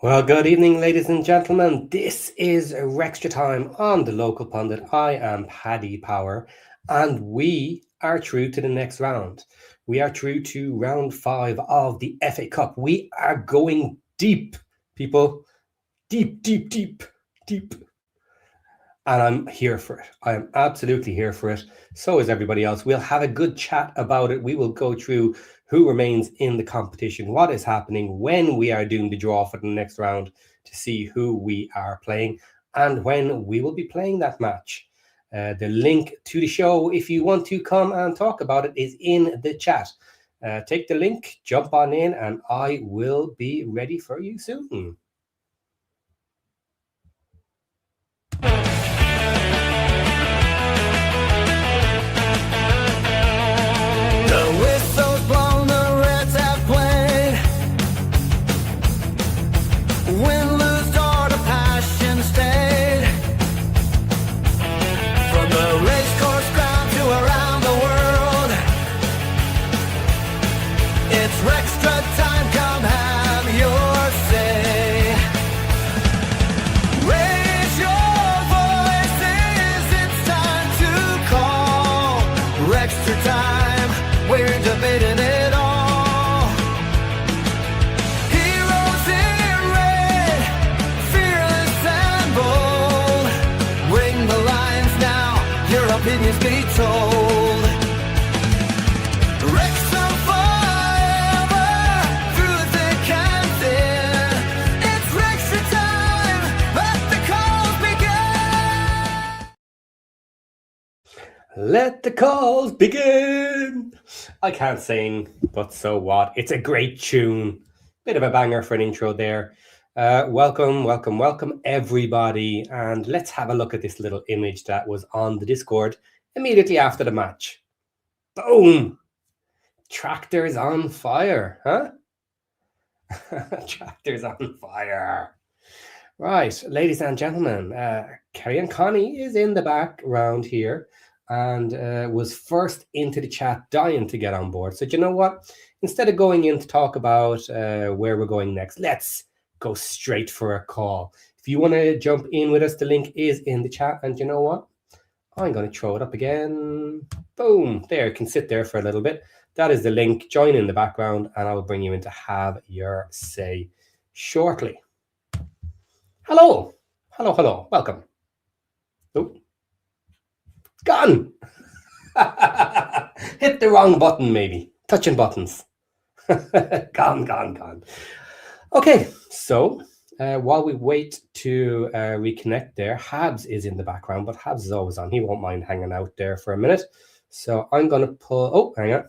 Well, good evening, ladies and gentlemen. This is WREXtra time on the Local Pundit. I am Paddy Power, and we are through to the next round. We are through to round 5 of the FA Cup. We are going deep, people. Deep, deep, deep, deep. And I'm here for it. I am absolutely here for it. So is everybody else. We'll have a good chat about it. We will go through who remains in the competition, what is happening, when we are doing the draw for the next round to see who we are playing, and when we will be playing that match. The link to the show, if you want to come and talk about it, is in the chat. Take the link, jump on in, and I will be ready for you soon. Let the calls begin. I can't sing, but so what? It's a great tune. Bit of a banger for an intro there. Welcome, everybody. And let's have a look at this little image that was on the Discord immediately after the match. Boom! Tractors on fire, huh? Tractors on fire. Right, ladies and gentlemen, Kerry and Connie is in the background here and was first into the chat, dying to get on board. So you know what? Instead of going in to talk about where we're going next, let's go straight for a call. If you want to jump in with us, the link is in the chat. And you know what? I'm going to throw it up again. Boom. There, you can sit there for a little bit. That is the link. Join in the background, and I will bring you in to have your say shortly. Hello. Welcome. Oh. Gone. Hit the wrong button, maybe. Touching buttons. Gone. Okay, so while we wait to reconnect there, Habs is in the background, but Habs is always on. He won't mind hanging out there for a minute. So I'm going to pull... Oh, hang on.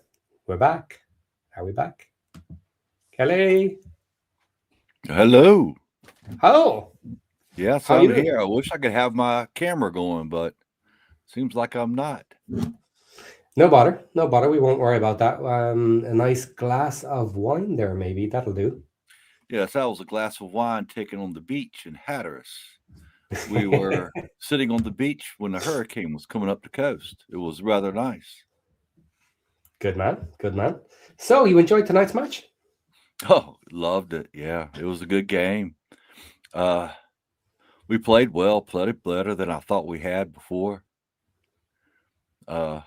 We're back. Are we back? Kelly? Hello. Hello. Yes, I'm here. I wish I could have my camera going, but seems like I'm not. No bother. We won't worry about that. A nice glass of wine there, maybe. That'll do. Yes, that was a glass of wine taken on the beach in Hatteras. We were sitting on the beach when the hurricane was coming up the coast. It was rather nice. Good man. So, you enjoyed tonight's match? Oh, loved it. Yeah, it was a good game. We played well, played better than I thought we had before. I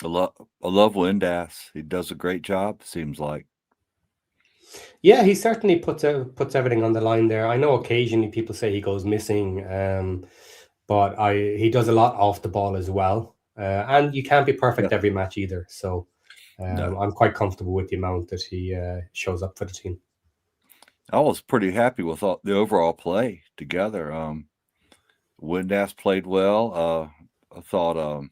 love Windass. He does a great job, seems like. Yeah, he certainly puts everything on the line there. I know occasionally people say he goes missing, but he does a lot off the ball as well. And you can't be perfect every match either. So no. I'm quite comfortable with the amount that he shows up for the team. I was pretty happy with the overall play together. Windass played well. I thought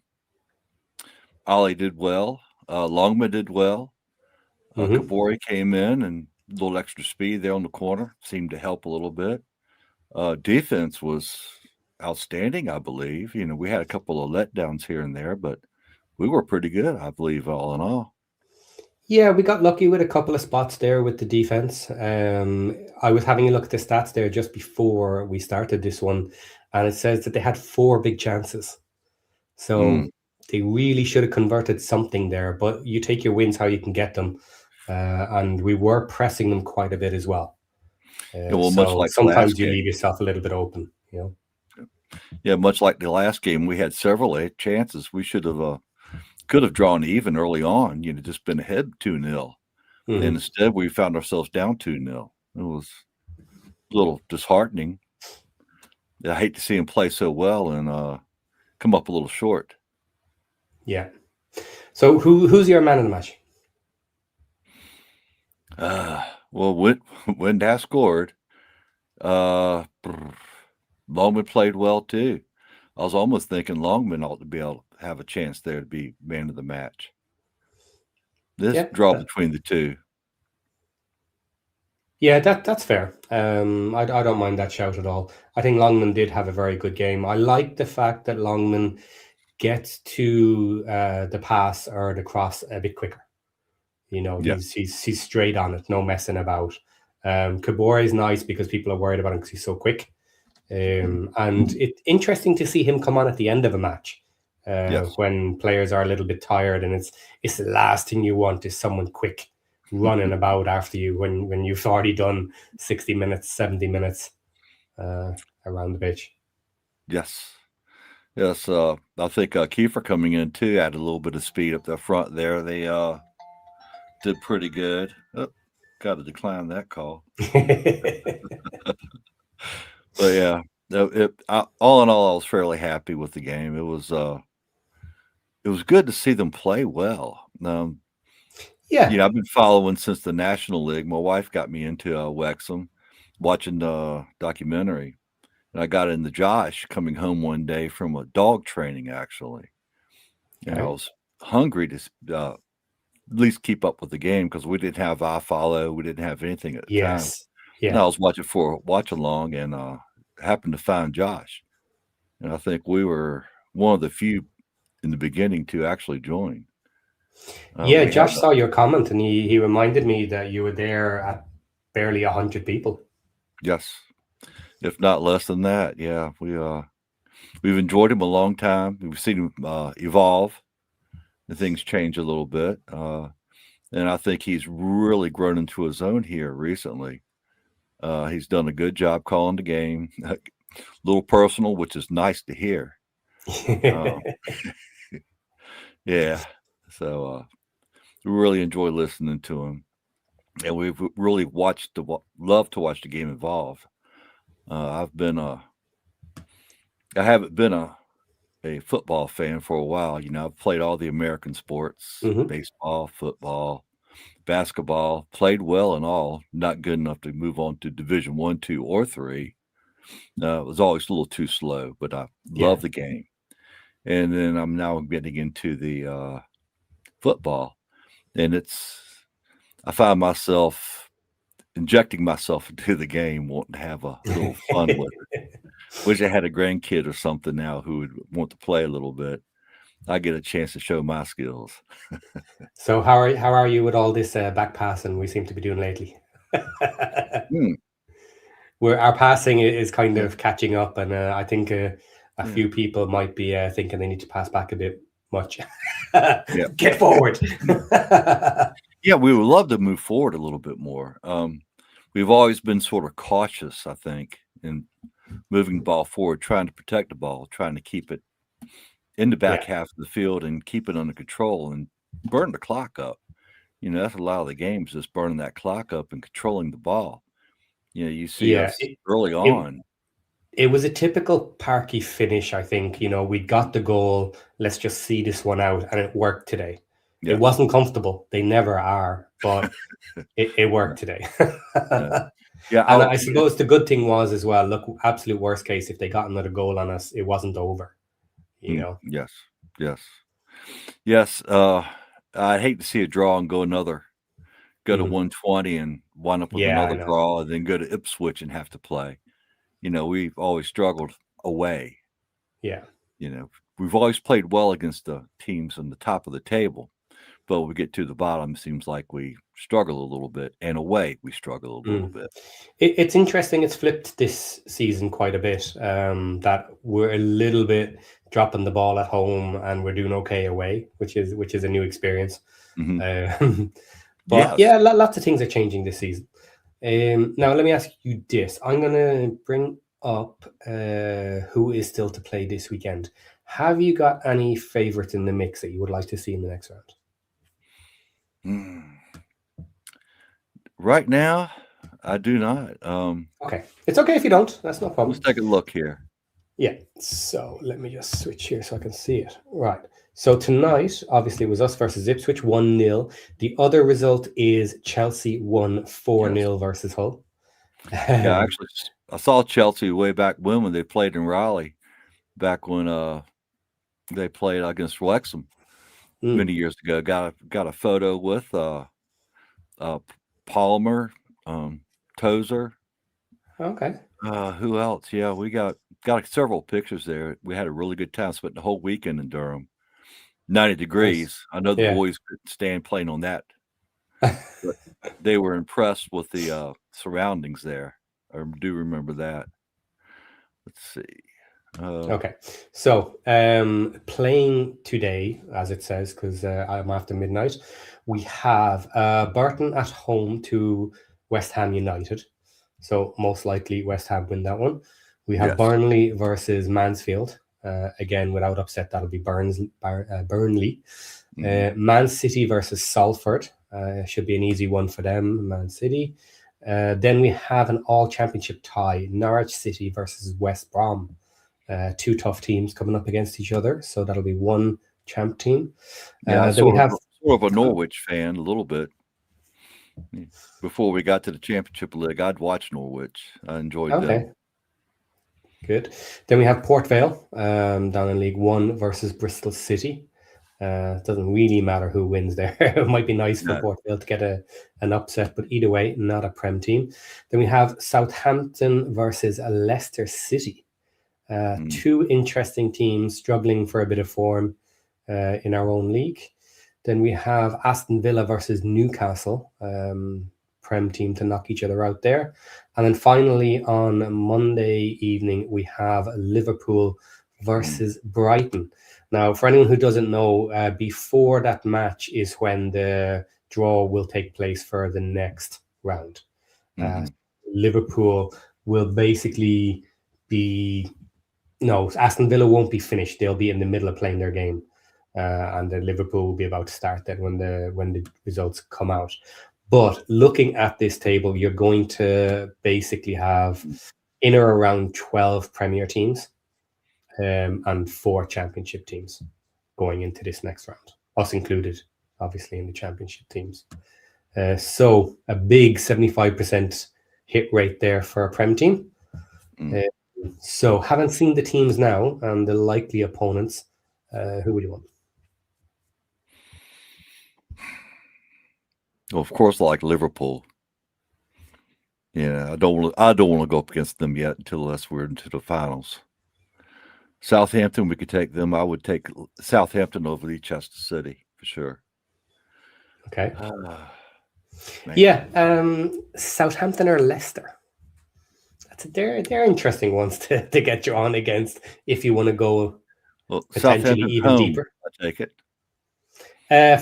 Ollie did well. Longman did well. Kaboré came in and a little extra speed there on the corner seemed to help a little bit. Defense was outstanding, I believe. You know, we had a couple of letdowns here and there, but we were pretty good, I believe, all in all. Yeah, we got lucky with a couple of spots there with the defense. I was having a look at the stats there just before we started this one, and it says that they had 4 big chances. So they really should have converted something there, but you take your wins how you can get them. And we were pressing them quite a bit as well. Yeah, well, much So like the last sometimes you game. leave yourself a little bit open, you know. Yeah, much like the last game, we had several chances. We should have could have drawn even early on. Just been ahead 2-0, and Mhm. instead we found ourselves down 2-0. It was a little disheartening. I hate to see him play so well and come up a little short. Yeah. So who's your man of the match? Well, Windass scored. Longman played well too. I was almost thinking Longman ought to be able to have a chance there to be man of the match. This Yeah. draw between the two. Yeah, that's fair. I don't mind that shout at all. I think Longman did have a very good game. I like the fact that Longman gets to the pass or the cross a bit quicker. You know, Yeah. he's straight on it, no messing about. Kaboré is nice because people are worried about him because he's so quick. And it's interesting to see him come on at the end of a match Yes. when players are a little bit tired, and it's the last thing you want is someone quick running about after you when you've already done 60 minutes, 70 minutes around the pitch. Yes. Yes. I think Kiefer coming in too added a little bit of speed up the front there. They did pretty good. Oh, got to decline that call. But yeah, all in all, I was fairly happy with the game. It was good to see them play well. Yeah. I've been following since the National League. My wife got me into Wrexham, watching the documentary, and I got into Josh coming home one day from a dog training actually, and I Okay. was hungry to at least keep up with the game because we didn't have iFollow, we didn't have anything at the time. Yes. And I Yeah. was watching for a watch along and happened to find Josh. And I think we were one of the few in the beginning to actually join. Yeah, We had Josh saw your comment and he reminded me that you were there at barely 100 people. yes, if not less than that. Yeah, we've enjoyed him a long time. We've seen him evolve, and things change a little bit. And I think he's really grown into his own here recently. He's done a good job calling the game. A little personal, which is nice to hear. Yeah. So we really enjoy listening to him, and we've really love to watch the game evolve. I haven't been a football fan for a while. I've played all the American sports, Mhm. baseball, football, basketball, played well in all, not good enough to move on to Division 1, 2, or 3. It was always a little too slow, but I Yeah. love the game. And then I'm now getting into the football, and I find myself injecting myself into the game, wanting to have a little fun with it. Wish I had a grandkid or something now who would want to play a little bit. I get a chance to show my skills. So how are you with all this back passing we seem to be doing lately? Hmm, Where our passing is kind yeah, of catching up, and I think a yeah, few people might be thinking they need to pass back a bit much. yeah. Get forward. Yeah, we would love to move forward a little bit more. We've always been sort of cautious, I think, in moving the ball forward, trying to protect the ball, trying to keep it in the back Yeah. half of the field and keep it under control and burn the clock up. That's a lot of the games, just burning that clock up and controlling the ball. You see Yeah. us early It on. it was a typical Parky finish, I think. We got the goal. Let's just see this one out, and it worked today. It Yes. wasn't comfortable. They never are, but it Yeah. worked today. Yeah. Yeah. And I suppose the good thing was as well, look, absolute worst case, if they got another goal on us, it wasn't over, you know? Yes. Yes. Yes. I'd hate to see a draw and go to Mhm. 120 and wind up with Yeah, I another know. draw and then go to Ipswich and have to play. We've always struggled away. Yeah. We've always played well against the teams on the top of the table, but when we get to the bottom, it seems like we struggle a little bit, and away we struggle a little Mm. bit. It's interesting. It's flipped this season quite a bit. That we're a little bit dropping the ball at home and we're doing okay away, which is a new experience. Mhm. Um, but Yes. yeah, lots of things are changing this season. Now, let me ask you this. I'm going to bring up who is still to play this weekend. Have you got any favourites in the mix that you would like to see in the next round? Right now, I do not. Okay. It's okay if you don't. That's no problem. Let's take a look here. Yeah. So let me just switch here so I can see it. Right. So tonight, obviously, it was us versus Ipswich, 1-0. The other result is Chelsea won 4-0 versus Hull. Yeah, actually, I saw Chelsea way back when they played in Raleigh, back when they played against Wrexham many years ago. Got a photo with Palmer, Tozer. Okay. Who else? Yeah, we got several pictures there. We had a really good time. Spent the whole weekend in Durham. 90 degrees. Nice. I know the boys couldn't stand playing on that. But they were impressed with the surroundings there. I do remember that. Let's see. Okay. So playing today, as it says, because I'm after midnight, we have Burton at home to West Ham United. So most likely West Ham win that one. We have Burnley versus Mansfield. Again, without upset, that'll be Burnley. Man City versus Salford. Should be an easy one for them, Man City. Then we have an all-championship tie, Norwich City versus West Brom. Two tough teams coming up against each other. So that'll be one champ team. Yeah, then we have sort of a Norwich fan a little bit. Before we got to the Championship League, I'd watch Norwich. I enjoyed them. Good. Then we have Port Vale down in League One versus Bristol City. It doesn't really matter who wins there. It might be nice for Port Vale to get an upset, but either way, not a Prem team. Then we have Southampton versus Leicester City. Two interesting teams struggling for a bit of form in our own league. Then we have Aston Villa versus Newcastle, Prem team to knock each other out there. And then finally on Monday evening, we have Liverpool versus Brighton. Now, for anyone who doesn't know, before that match is when the draw will take place for the next round. Liverpool will basically be... No, Aston Villa won't be finished. They'll be in the middle of playing their game. And then Liverpool will be about to start then when the results come out. But looking at this table, you're going to basically have in or around 12 Premier teams and 4 Championship teams going into this next round. Us included, obviously, in the Championship teams. So a big 75% hit rate there for a Prem team. So haven't seen the teams now and the likely opponents. Who would you want? Well, of course, like Liverpool. Yeah, I don't want to go up against them yet unless we're into the finals. Southampton, we could take them. I would take Southampton over Leicester City for sure. Okay. Yeah, Southampton or Leicester. They're interesting ones to get you on against if you want to go potentially even deeper. I take it.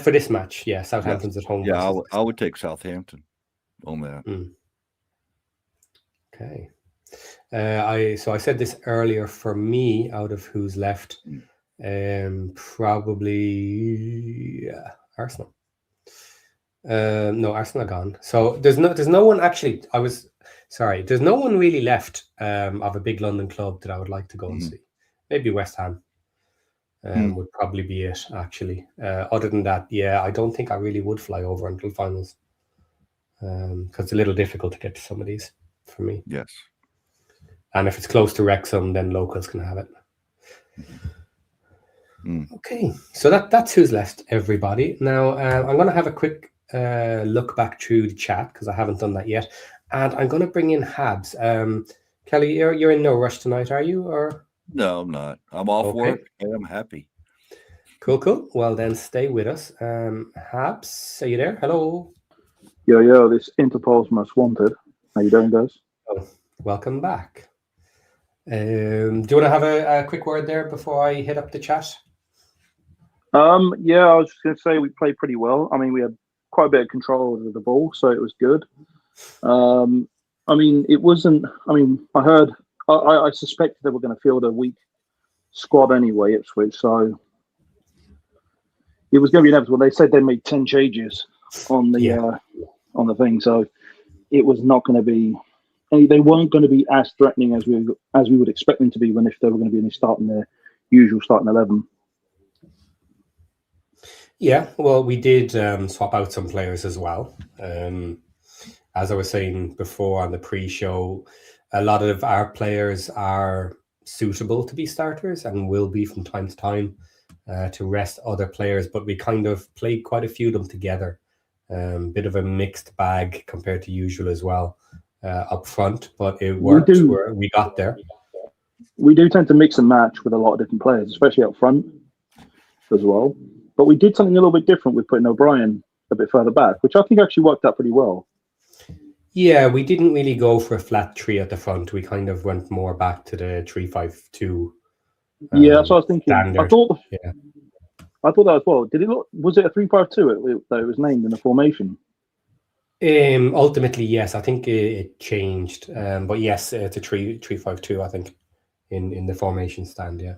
For this match, yeah, Southampton's at home. Yeah, I would take Southampton on that. Okay. I said this earlier. For me, out of who's left, probably Arsenal. No, Arsenal are gone. So there's no one actually. There's no one really left of a big London club that I would like to go and see. Maybe West Ham would probably be it, actually. Other than that, yeah, I don't think I really would fly over until finals because it's a little difficult to get to some of these for me. Yes. And if it's close to Wrexham, then locals can have it. Okay, so that's who's left, everybody. Now, I'm going to have a quick look back through the chat because I haven't done that yet. And I'm going to bring in Habs. Kelly, you're in no rush tonight, are you? Or no, I'm not. I'm off work and I'm happy. Cool. Well, then stay with us. Habs, are you there? Hello. Yo, this Interpol's most wanted. How you doing, guys? Oh, welcome back. Do you want to have a quick word there before I hit up the chat? Yeah, I was just going to say we played pretty well. I mean, we had quite a bit of control over the ball, so it was good. I mean, it wasn't. I mean, I suspected they were going to field a weak squad anyway, Ipswich. So it was going to be inevitable. They said they made 10 changes on the thing, so it was not going to be. They weren't going to be as threatening as we would expect them to be if they were going to be only starting their usual starting 11. Yeah, well, we did swap out some players as well. As I was saying before on the pre-show, a lot of our players are suitable to be starters and will be from time to time to rest other players, but we kind of played quite a few of them together. Bit of a mixed bag compared to usual as well up front, but it worked. We got there. We do tend to mix and match with a lot of different players, especially up front as well. But we did something a little bit different with putting O'Brien a bit further back, which I think actually worked out pretty well. Yeah, we didn't really go for a flat 3 at the front. We kind of went more back to the 3-5-2. Yeah, that's what I was thinking. Standard. I thought that as well. Was it a 3-5-2 that it was named in the formation? Ultimately, yes. I think it changed. But yes, it's a 3-5-2, I think, in the formation stand, yeah.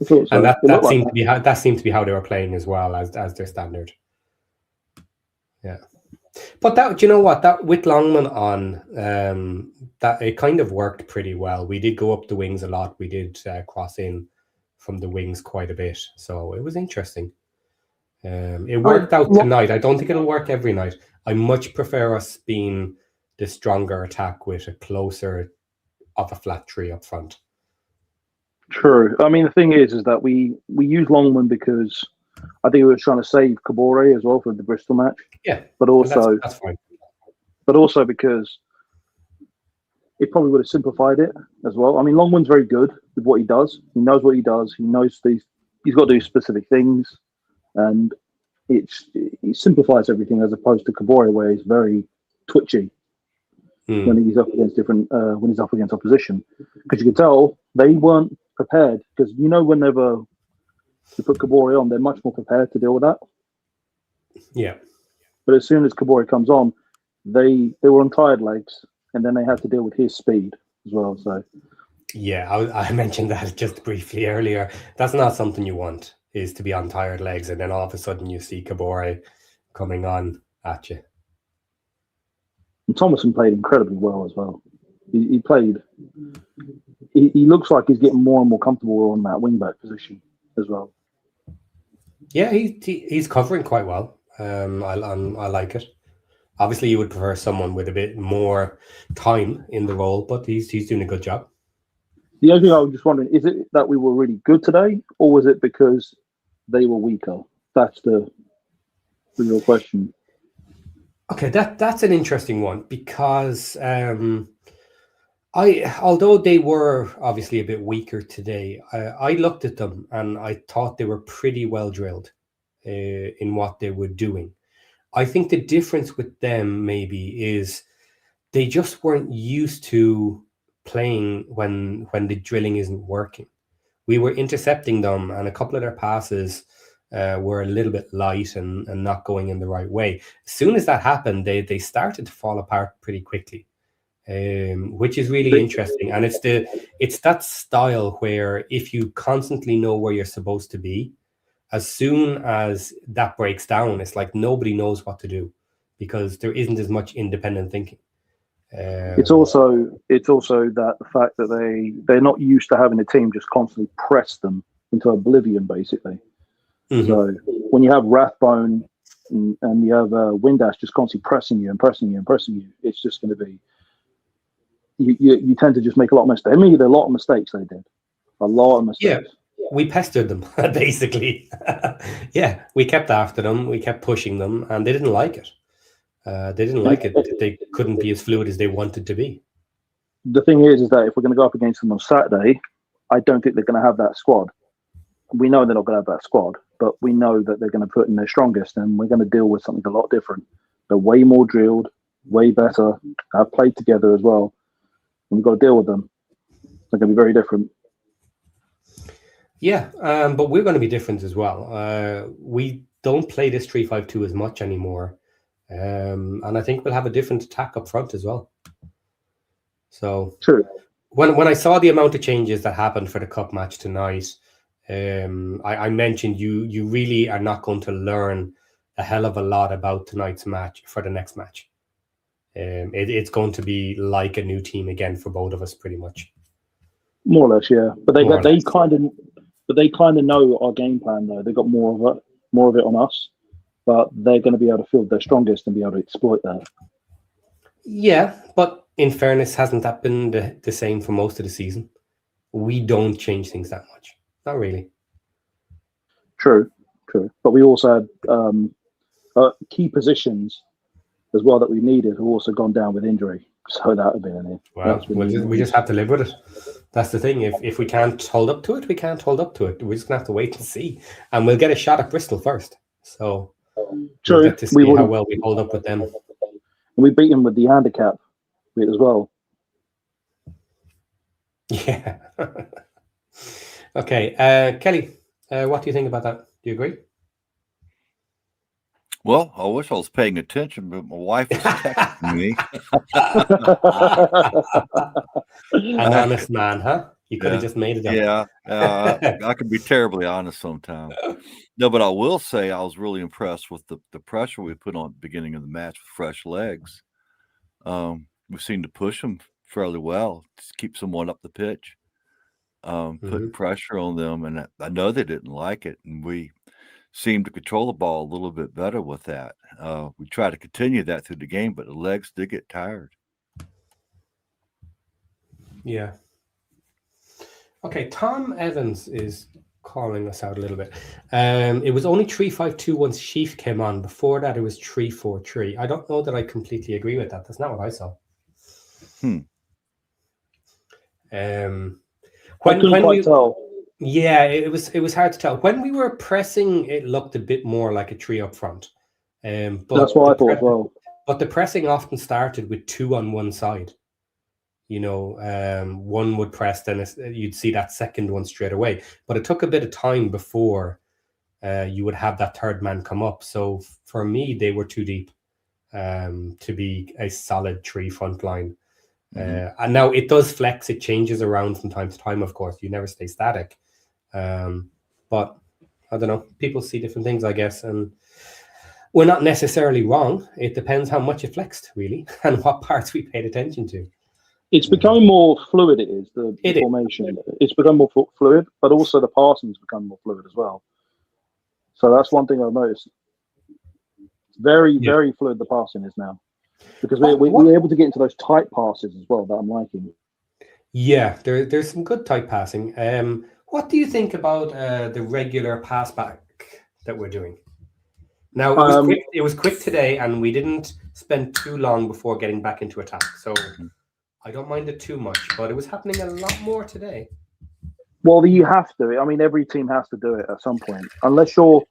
So. And that seemed to be how they were playing as well as their standard. Yeah. But that, you know what, that with Longman on, that it kind of worked pretty well. We did go up the wings a lot. We did cross in from the wings quite a bit. So it was interesting. It worked out tonight. I don't think it'll work every night. I much prefer us being the stronger attack with a closer of a flat 3 up front. True. I mean, the thing is that we use Longman because I think we were trying to save Kaboré as well for the Bristol match. Yeah, but also that's fine. But also because it probably would have simplified it as well. I mean, Longman's very good with what he does. He knows what he does. He knows he's got to do specific things, and it simplifies everything as opposed to Kaboré, where he's very twitchy when he's up against when he's up against opposition. Because you can tell they weren't prepared. Because whenever you put Kaboré on, they're much more prepared to deal with that. Yeah. But as soon as Kaboré comes on, they were on tired legs, and then they had to deal with his speed as well. So, yeah, I mentioned that just briefly earlier. That's not something you want, is to be on tired legs, and then all of a sudden you see Kaboré coming on at you. And Thomason played incredibly well as well. He played. He looks like he's getting more and more comfortable on that wing-back position as well. Yeah, he's covering quite well. I like it. Obviously, you would prefer someone with a bit more time in the role, but he's doing a good job. The only thing I was just wondering, is it that we were really good today, or was it because they were weaker? That's the real question. Okay, that's an interesting one because although they were obviously a bit weaker today, I looked at them and I thought they were pretty well drilled in what they were doing. I think the difference with them maybe is they just weren't used to playing when the drilling isn't working. We were intercepting them, and a couple of their passes were a little bit light and not going in the right way. As soon as that happened, they started to fall apart pretty quickly, which is really interesting. And it's that style where if you constantly know where you're supposed to be, as soon as that breaks down, it's like nobody knows what to do because there isn't as much independent thinking. It's also that the fact that they're not used to having a team just constantly press them into oblivion, basically. Mm-hmm. So when you have Rathbone and you have Windass just constantly pressing you and pressing you and pressing you, it's just going to be you tend to just make a lot of mistakes. I mean, there are a lot of mistakes they did, a lot of mistakes. Yeah. We pestered them, basically. Yeah, we kept after them. We kept pushing them, and they didn't like it. They didn't like it. They couldn't be as fluid as they wanted to be. The thing is that if we're going to go up against them on Saturday, I don't think they're going to have that squad. We know they're not going to have that squad, but we know that they're going to put in their strongest, and we're going to deal with something a lot different. They're way more drilled, way better, have played together as well, and we've got to deal with them. They're going to be very different. Yeah, but we're going to be different as well. We don't play this 3-5-2 as much anymore. And I think we'll have a different attack up front as well. So True. When I saw the amount of changes that happened for the cup match tonight, I mentioned you really are not going to learn a hell of a lot about tonight's match for the next match. It's going to be like a new team again for both of us, pretty much. More or less, yeah. But they kind of know our game plan though. They got more of it on us, but they're going to be able to field their strongest and be able to exploit that. Yeah, but in fairness, hasn't that been the same for most of the season? We don't change things that much. Not really. True. But we also had key positions as well that we needed have also gone down with injury. So that would be in it. Well, we just have to live with it. That's the thing. If we can't hold up to it, we can't hold up to it. We're just going to have to wait and see. And we'll get a shot at Bristol first. So we'll get to see how well we hold up with them. And we beat them with the handicap bit as well. Yeah. Okay. Kelly, what do you think about that? Do you agree? Well, I wish I was paying attention, but my wife was texting me. An honest man, huh? You could have just made it up. Yeah, I can be terribly honest sometimes. No, but I will say I was really impressed with the pressure we put on at the beginning of the match with fresh legs. We seemed to push them fairly well, just keep someone up the pitch, putting pressure on them. And I know they didn't like it, and we seemed to control the ball a little bit better with that. We tried to continue that through the game, but the legs did get tired. Yeah. Okay, Tom Evans is calling us out a little bit. It was only 3-5-2 once Sheaf came on. Before that, it was 3-4-3. I don't know that I completely agree with that. That's not what I saw. I couldn't quite tell. Yeah, it was hard to tell. When we were pressing, it looked a bit more like a three up front. But that's what I thought as well. But the pressing often started with two on one side. You know, one would press, then you'd see that second one straight away. But it took a bit of time before you would have that third man come up. So for me, they were too deep to be a solid three front line. And now it does flex, it changes around from time to time, of course. You never stay static. But I don't know, people see different things, I guess, and we're not necessarily wrong. It depends how much it flexed, really, and what parts we paid attention to. It's becoming more fluid, it is, the formation. It's become more fluid, but also the passing's become more fluid as well. So that's one thing I've noticed. It's very fluid, the passing is now. Because we're able to get into those tight passes as well that I'm liking. Yeah, there's some good tight passing. What do you think about the regular pass back that we're doing? Now, it was quick today, and we didn't spend too long before getting back into attack. So I don't mind it too much, but it was happening a lot more today. Well, you have to. I mean, every team has to do it at some point, unless you're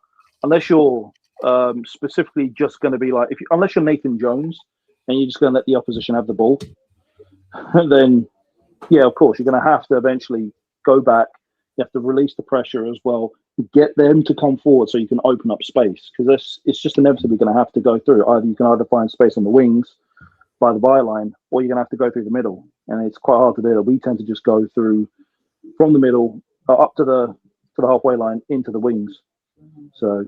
specifically just going to be like, unless you're Nathan Jones and you're just going to let the opposition have the ball, then yeah, of course, you're going to have to eventually go back. You have to release the pressure as well, get them to come forward so you can open up space, because it's just inevitably going to have to go through. You can either find space on the wings by the byline, or you're going to have to go through the middle, and it's quite hard to do that. We tend to just go through from the middle up to the halfway line into the wings. So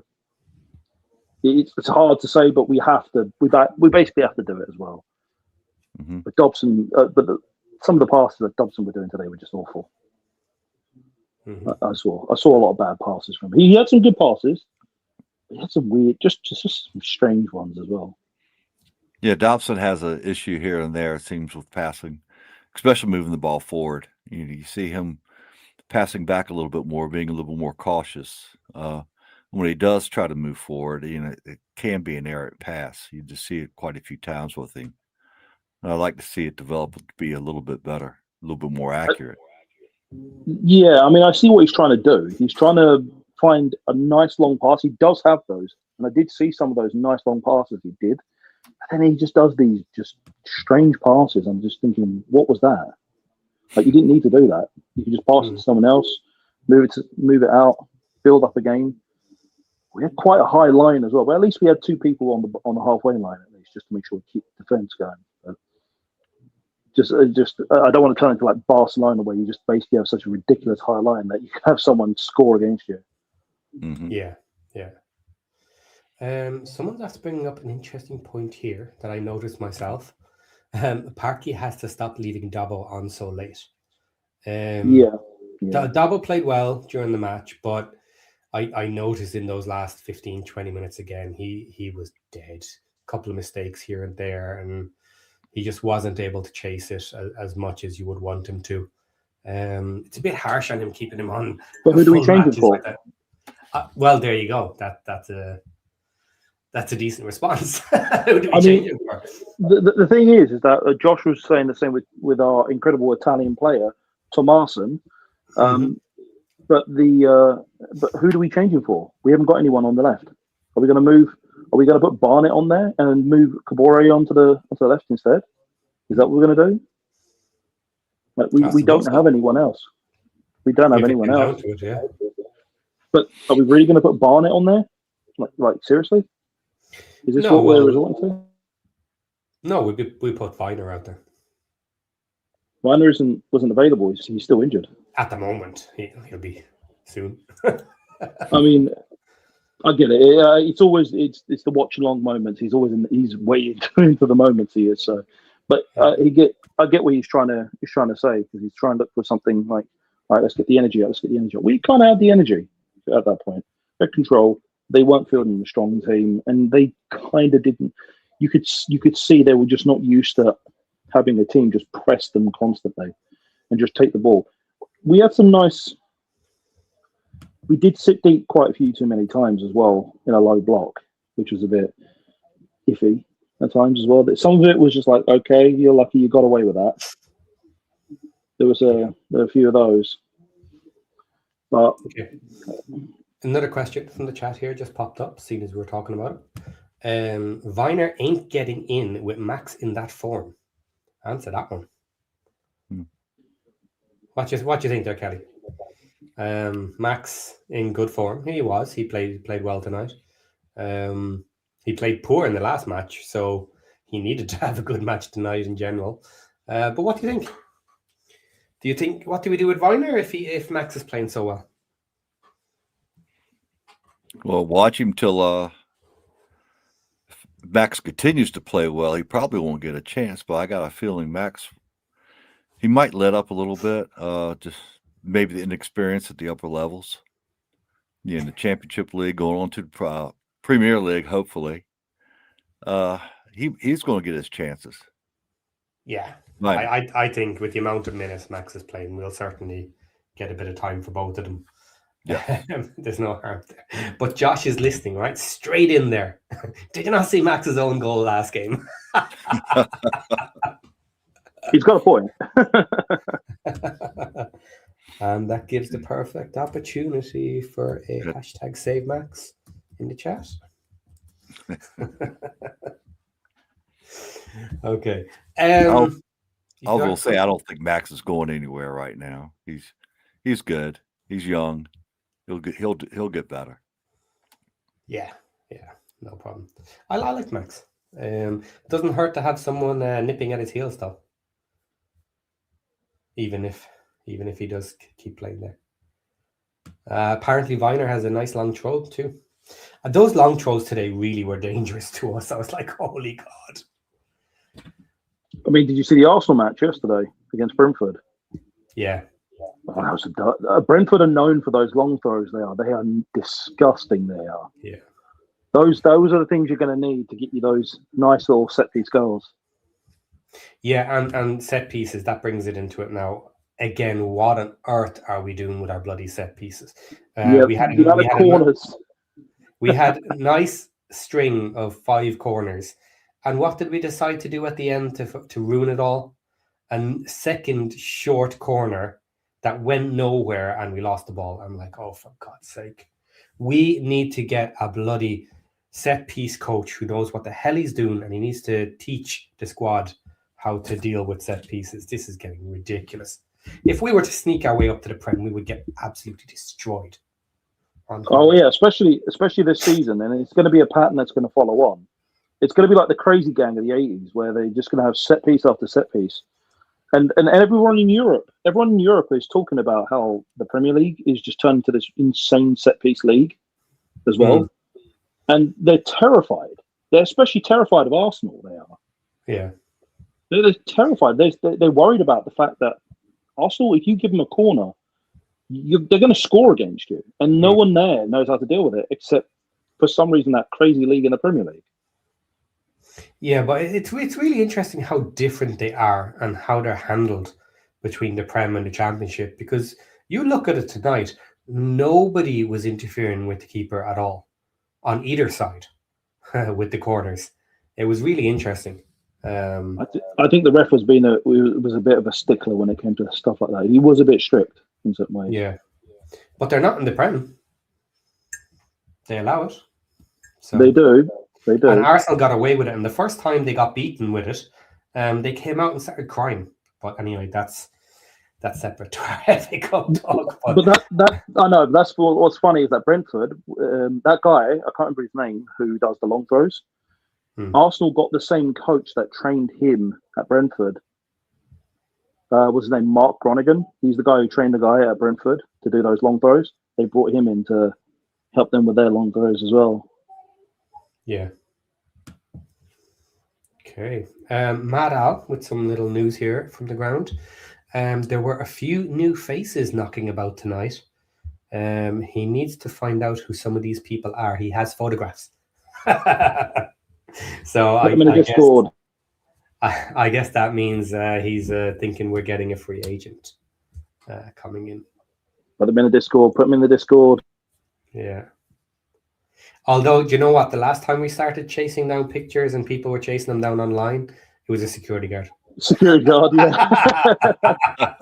it's hard to say, but we have to. We basically have to do it as well. But Dobson, some of the passes that Dobson were doing today were just awful. I saw a lot of bad passes from him. He had some good passes. He had some weird, just some strange ones as well. Yeah, Dobson has an issue here and there, it seems, with passing, especially moving the ball forward. You see him passing back a little bit more, being a little more cautious. When he does try to move forward, it can be an errant pass. You just see it quite a few times with him. And I'd like to see it develop to be a little bit better, a little bit more accurate. Yeah, I mean, I see what he's trying to do. He's trying to find a nice long pass. He does have those, and I did see some of those nice long passes he did. And then he just does these just strange passes. I'm just thinking, what was that? Like, you didn't need to do that. You could just pass it to someone else, move it out, build up a game. We had quite a high line as well, but at least we had two people on the halfway line at least, just to make sure we keep the defense going. But I don't want to turn into like Barcelona, where you just basically have such a ridiculous high line that you can have someone score against you. Mm-hmm. Yeah. Someone's that's bringing up an interesting point here that I noticed myself. Parky has to stop leaving Dabo on so late. Dabo played well during the match, but I noticed in those last 15, 20 minutes again, he was dead. A couple of mistakes here and there, and he just wasn't able to chase it as much as you would want him to. It's a bit harsh on him, keeping him on. But who do we change it for? Like well, there you go. That's a decent response. Who do we change it for? The thing is that Josh was saying the same with our incredible Italian player, Tomasen. But who do we change him for? We haven't got anyone on the left. Are we going to move? Are we going to put Barnett on there and move Kaboré onto the left instead? Is that what we're going to do? Like we don't have anyone else. We don't have anyone else. But are we really going to put Barnett on there? Like seriously? Is this what we're resorting to? No, we put Viner out there. Viner wasn't available. He's still injured at the moment. He'll be soon. I mean, I get it. It's the watch along moments. He's waiting for the moments he is. So, but I get what he's trying to say, because he's trying to look for something like, all right, let's get the energy out. Let's get the energy out. We kind of had the energy at that point. They had control. They weren't fielding a strong team, and they kind of didn't. You could see they were just not used to having a team just press them constantly and just take the ball. We had some nice. We did sit deep quite a few too many times as well in a low block, which was a bit iffy at times as well. Some of it was just like, okay, you're lucky you got away with that. There were a few of those. But okay. Another question from the chat here just popped up, seeing as we were talking about it. Viner ain't getting in with Max in that form. Answer that one. What do you think there, Kelly? Max in good form. He was. He played well tonight. He played poor in the last match, so he needed to have a good match tonight in general. But what do you think? What do we do with Viner if Max is playing so well? Well, watch him till Max continues to play well. He probably won't get a chance, but I got a feeling Max, he might let up a little bit. Just maybe the inexperience at the upper levels. Yeah, in the Championship League, going on to the Premier League, hopefully. He's going to get his chances. Yeah. I think with the amount of minutes Max is playing, we'll certainly get a bit of time for both of them. Yeah. There's no harm there. But Josh is listening, right? Straight in there. Did you not see Max's own goal last game? He's got a point. And that gives the perfect opportunity for a hashtag save Max in the chat. Okay. I will say I don't think Max is going anywhere right now. He's good. He's young. He'll get better. Yeah, no problem. I like Max. Doesn't hurt to have someone nipping at his heels though. Even if he does keep playing there. Apparently Viner has a nice long throw too. Those long throws today really were dangerous to us. I was like, holy God. I mean, did you see the Arsenal match yesterday against Brentford? Yeah. Oh, Brentford are known for those long throws. They are disgusting. They are. Yeah. Those are the things you're going to need to get you those nice little set piece goals. Yeah, and set pieces, that brings it into it now. Again, what on earth are we doing with our bloody set pieces? We had a nice string of 5 corners. And what did we decide to do at the end to ruin it all? A second short corner that went nowhere and we lost the ball. I'm like, oh, for God's sake. We need to get a bloody set piece coach who knows what the hell he's doing, and he needs to teach the squad how to deal with set pieces. This is getting ridiculous. If we were to sneak our way up to the Prem, we would get absolutely destroyed. Oh yeah, especially this season, and it's going to be a pattern that's going to follow on. It's going to be like the crazy gang of the '80s, where they're just going to have set piece after set piece, and everyone in Europe is talking about how the Premier League is just turning to this insane set piece league as well, and they're terrified. They're especially terrified of Arsenal. They are. Yeah, they're terrified. They're worried about the fact that Arsenal, if you give them a corner, they're going to score against you, and no one there knows how to deal with it, except for some reason that crazy league in the Premier League. Yeah, but it's really interesting how different they are and how they're handled between the Prem and the Championship. Because you look at it tonight, nobody was interfering with the keeper at all on either side with the corners. It was really interesting. I think the ref was a bit of a stickler when it came to stuff like that. He was a bit strict in certain ways. Yeah, but they're not in the Prem. They allow it. So. They do. And Arsenal got away with it. And the first time they got beaten with it, they came out and started crying. But anyway, that's separate to our FA Cup talk. But that I know. That's what's funny is that Brentford, that guy, I can't remember his name, who does the long throws. Arsenal got the same coach that trained him at Brentford. What's his name? Mark Groningen. He's the guy who trained the guy at Brentford to do those long throws. They brought him in to help them with their long throws as well. Yeah. Okay. Mad Al with some little news here from the ground. There were a few new faces knocking about tonight. He needs to find out who some of these people are. He has photographs. So I guess that means he's thinking we're getting a free agent coming in. Put him in the Discord. Yeah. Although, do you know what? The last time we started chasing down pictures and people were chasing them down online, it was a security guard. Security guard, yeah.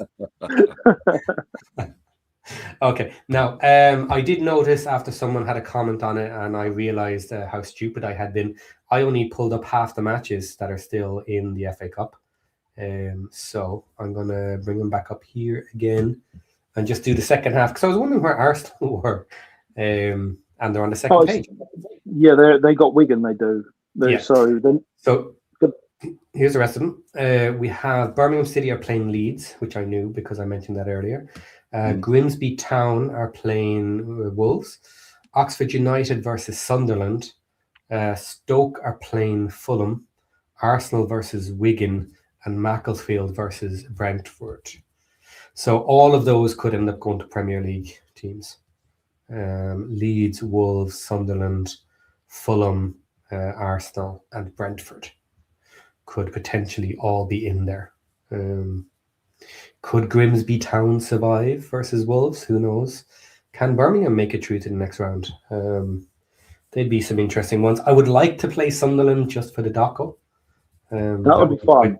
Okay. Now, I did notice after someone had a comment on it and I realized how stupid I had been. I only pulled up half the matches that are still in the FA Cup. So I'm going to bring them back up here again and just do the second half because I was wondering where Arsenal were. And they're on the second page. Yeah, they got Wigan, they do. So here's the rest of them. We have Birmingham City are playing Leeds, which I knew because I mentioned that earlier. Grimsby Town are playing Wolves. Oxford United versus Sunderland. Stoke are playing Fulham. Arsenal versus Wigan. And Macclesfield versus Brentford. So all of those could end up going to Premier League teams. Leeds, Wolves, Sunderland, Fulham, Arsenal, and Brentford could potentially all be in there. Could Grimsby Town survive versus Wolves? Who knows? Can Birmingham make it through to the next round? They'd be some interesting ones. I would like to play Sunderland just for the doco. That would be fun.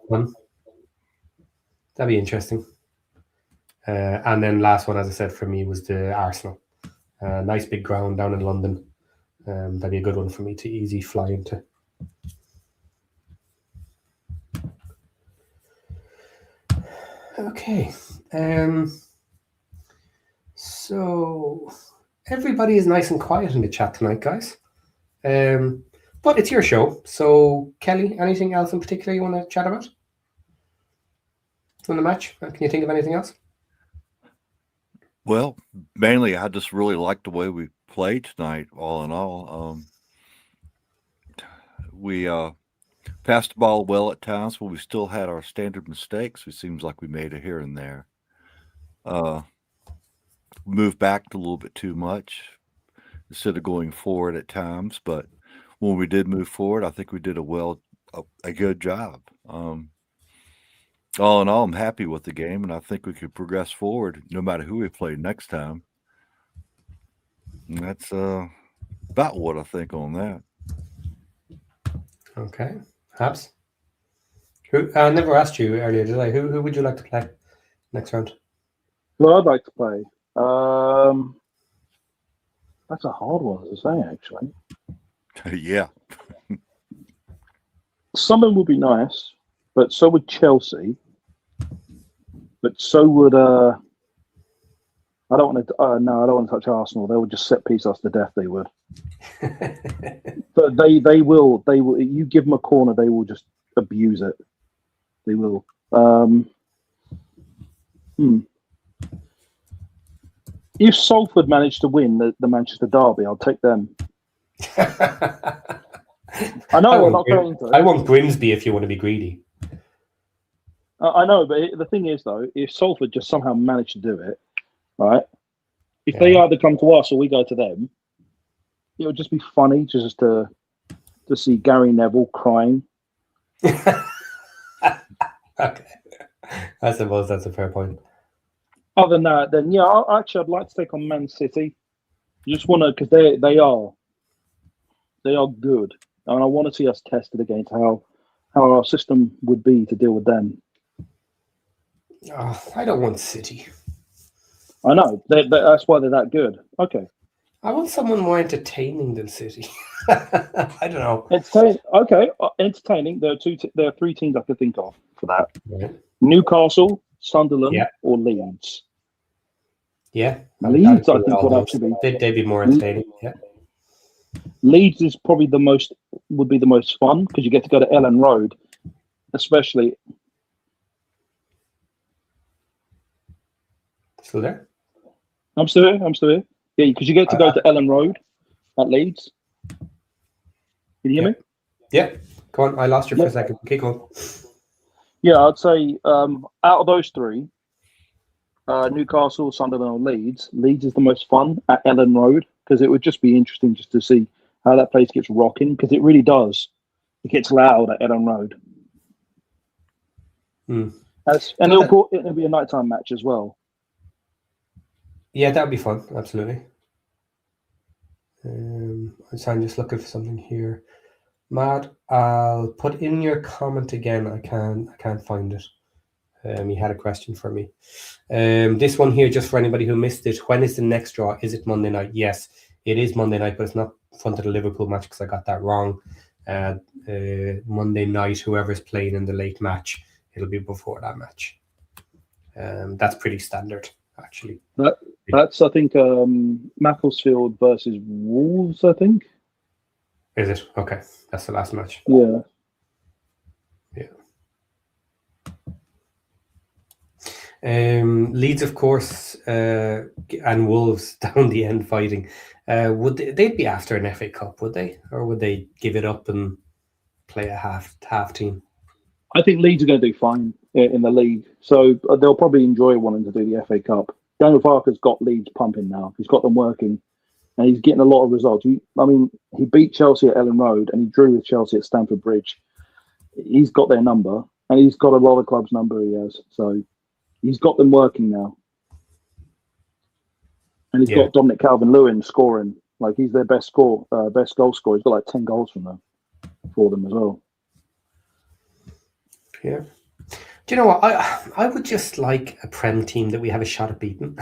That'd be interesting. And then last one, as I said, for me was the Arsenal. Nice big ground down in London. That'd be a good one for me to easy fly into. Okay. So everybody is nice and quiet in the chat tonight, guys. But it's your show. So Kelly, anything else in particular you want to chat about from the match? Can you think of anything else? Well, mainly I just really liked the way we played tonight, all in all. We passed the ball well at times, but we still had our standard mistakes. It seems like we made it here and there. Moved back a little bit too much instead of going forward at times. But when we did move forward, I think we did a good job. All in all, I'm happy with the game, and I think we could progress forward no matter who we play next time. And that's about what I think on that. Okay. Habs? I never asked you earlier, did I? Who would you like to play next round? Well, I'd like to play. That's a hard one to say, actually. Yeah. Someone would be nice, but so would Chelsea. But so would I don't want to. No, I don't want to touch Arsenal. They would just set piece us to death. They would. But they will. They will. You give them a corner, they will just abuse it. They will. If Salford managed to win the Manchester Derby, I'll take them. I know we're not going to. I want Grimsby if you want to be greedy. I know, but the thing is, though, if Salford just somehow managed to do it, right? If they either come to us or we go to them, it would just be funny just to see Gary Neville crying. Okay. I suppose that's a fair point. Other than that, then yeah, I'd like to take on Man City. You just want to, because they are good, and I want to see us tested against how our system would be to deal with them. Oh, I don't want City. I know that's why they're that good. Okay, I want someone more entertaining than City. I don't know. Entertaining. There are three teams I could think of for that: Right. Newcastle, Sunderland, or Leeds. Yeah, Leeds, I think, would actually be. They'd be more entertaining. Yeah. Leeds is probably would be the most fun because you get to go to Ellen Road, especially. Still there? I'm still here. Yeah, because you get to go to Ellen Road at Leeds. Can you hear me? Yeah. Go on. I lost you for a second. Keep going. Yeah, I'd say out of those three, Newcastle, Sunderland, or Leeds is the most fun at Ellen Road because it would just be interesting just to see how that place gets rocking because it really does. It gets loud at Ellen Road. And it'll be a nighttime match as well. Yeah, that would be fun. Absolutely. I'm just looking for something here. Matt, I'll put in your comment again. I can't find it. You had a question for me. This one here, just for anybody who missed it. When is the next draw? Is it Monday night? Yes, it is Monday night, but it's not front of the Liverpool match because I got that wrong. Monday night, whoever's playing in the late match, it'll be before that match. That's pretty standard, actually. That's I think Macclesfield versus Wolves. I think. Is it? Okay, that's the last match. Yeah. Leeds, of course, and Wolves down the end fighting. Would they'd be after an FA Cup, would they, or would they give it up and play a half team? I think Leeds are going to do fine in the league, so they'll probably enjoy wanting to do the FA Cup. Daniel Farker's got Leeds pumping now. He's got them working, and he's getting a lot of results. He beat Chelsea at Ellen Road, and he drew with Chelsea at Stamford Bridge. He's got their number, and he's got a lot of clubs' number. He has, so he's got them working now, and he's got Dominic Calvert-Lewin scoring. Like he's their best goal scorer. He's got like 10 goals for them as well. Yeah. Do you know what? I would just like a Prem team that we have a shot at beating.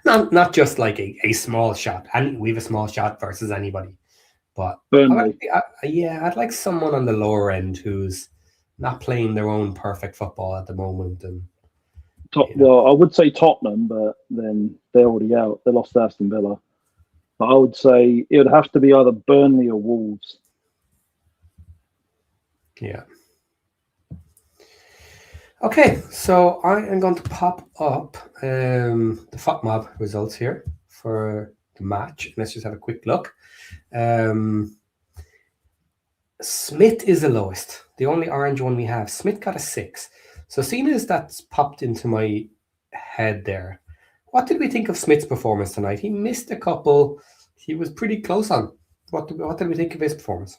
not just like a small shot. And we have a small shot versus anybody. But I'd like someone on the lower end who's not playing their own perfect football at the moment. And well, I would say Tottenham, but then they're already out. They lost to Aston Villa. But I would say it would have to be either Burnley or Wolves. Yeah. Okay, so I am going to pop up the FOTMob results here for the match. Let's just have a quick look. Smith is the lowest. The only orange one we have. Smith got a 6. So seeing as that's popped into my head there, what did we think of Smith's performance tonight? He missed a couple. He was pretty close on. What did we think of his performance?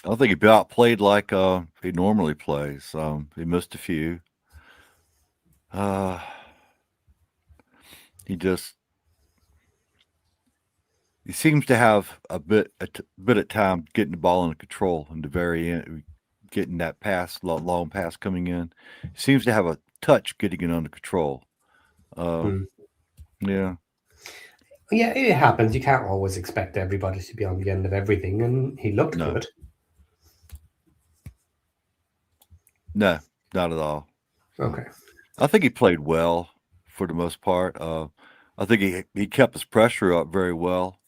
I think he outplayed like he normally plays. He missed a few. He seems to have a bit of time getting the ball under control in the very end, getting that long pass coming in. He seems to have a touch getting it under control. Yeah. Yeah, it happens. You can't always expect everybody to be on the end of everything, and he looked good. No, not at all. Okay. I think he played well for the most part. I think he kept his pressure up very well.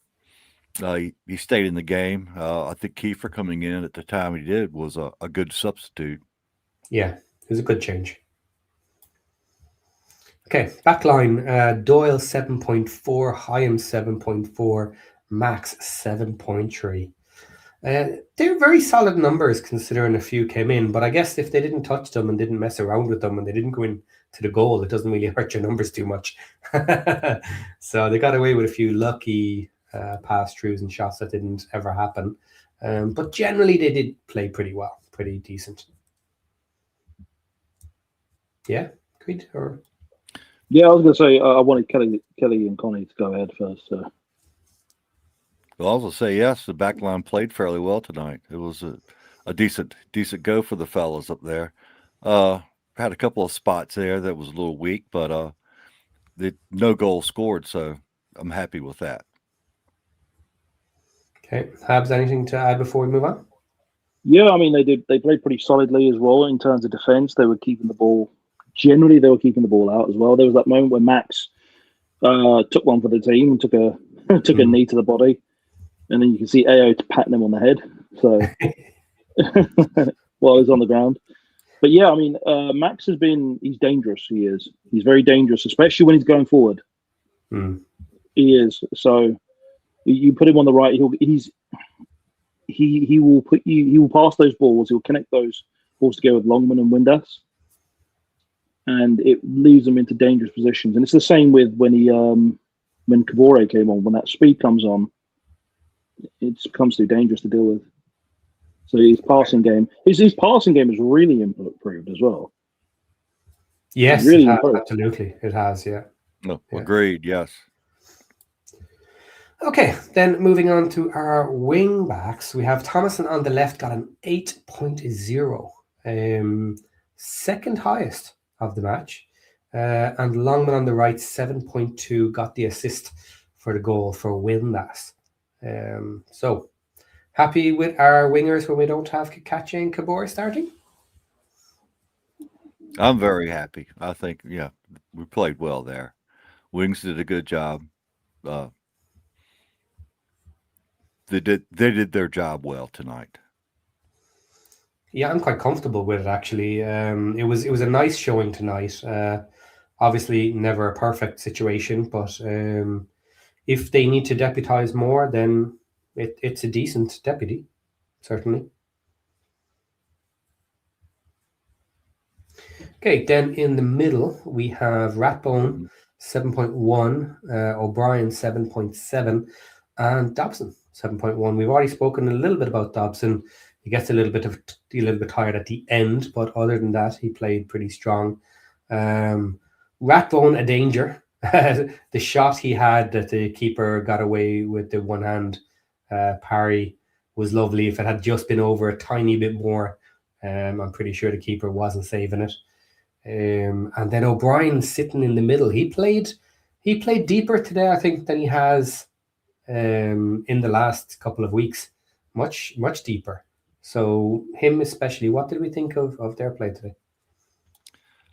He stayed in the game. I think Kiefer coming in at the time he did was a good substitute. Yeah, it was a good change. Okay, backline. Doyle 7.4, Hyam 7.4, Max 7.3. They're very solid numbers considering a few came in, but I guess if they didn't touch them and didn't mess around with them and they didn't go in to the goal, it doesn't really hurt your numbers too much. So they got away with a few lucky pass-throughs and shots that didn't ever happen. But generally they did play pretty well, pretty decent. Yeah, agreed? Or... Yeah, I was going to say I wanted Kelly and Connie to go ahead first. So. Well, I was going to say, yes, the back line played fairly well tonight. It was a decent go for the fellas up there. Had a couple of spots there that was a little weak, but no goal scored, so I'm happy with that. Okay. Habs, anything to add before we move on? Yeah, I mean, they played pretty solidly as well in terms of defence. They were keeping the ball. Generally, they were keeping the ball out as well. There was that moment where Max took one for the team and took a knee to the body. And then you can see AO patting him on the head. So while he's on the ground. But yeah, I mean, Max he's dangerous. He is. He's very dangerous, especially when he's going forward. He is. So you put him on the right, he will pass those balls, he'll connect those balls together with Longman and Windass. And it leaves them into dangerous positions. And it's the same with when Kaboré came on, when that speed comes on. It becomes too dangerous to deal with. So his passing game is really improved as well. Yes, really absolutely. It has, yeah. No, agreed, yes. Okay, then moving on to our wing backs. We have Thomason on the left got an 8.0. Second highest of the match. And Longman on the right, 7.2, got the assist for the goal for Windass. So, happy with our wingers when we don't have Kache and Kaboré starting? I'm very happy. I think, yeah, we played well there. Wings did a good job. They did their job well tonight. Yeah, I'm quite comfortable with it actually. It was a nice showing tonight. Obviously, never a perfect situation, but if they need to deputise more, then it's a decent deputy, certainly. Okay, then in the middle we have Ratbone 7.1, O'Brien 7.7, and Dobson 7.1. We've already spoken a little bit about Dobson. He gets a little bit tired at the end, but other than that, he played pretty strong. Ratbone, a danger. The shot he had that the keeper got away with the one hand parry was lovely. If it had just been over a tiny bit more, I'm pretty sure the keeper wasn't saving it. And then O'Brien sitting in the middle. He played deeper today, I think, than he has in the last couple of weeks. Much deeper. So him especially, what did we think of their play today?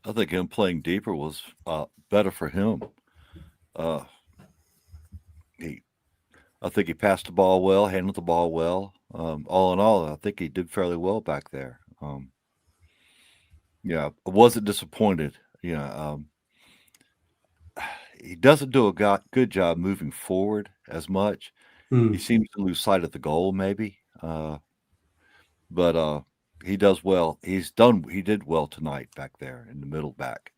I think him playing deeper was better for him. I think he passed the ball well, handled the ball well. All in all, I think he did fairly well back there. Yeah, I wasn't disappointed. He doesn't do a good job moving forward as much. He seems to lose sight of the goal, maybe. But he does well. He did well tonight back there in the middle back.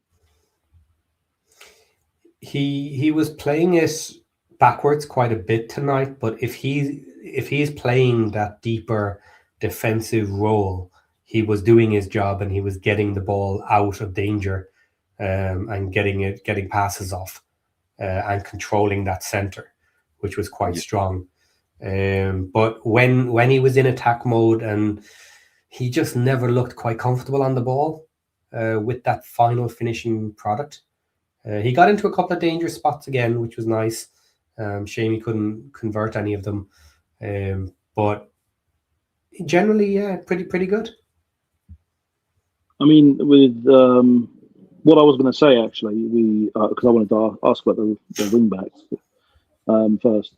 He was playing it backwards quite a bit tonight, but if he's playing that deeper defensive role, he was doing his job and he was getting the ball out of danger and getting passes off and controlling that center, which was quite strong. But when he was in attack mode, and he just never looked quite comfortable on the ball with that final finishing product. He got into a couple of dangerous spots again, which was nice. Shame he couldn't convert any of them. But generally, yeah, pretty good. I mean, with what I was going to say actually, because I wanted to ask about the wing backs first.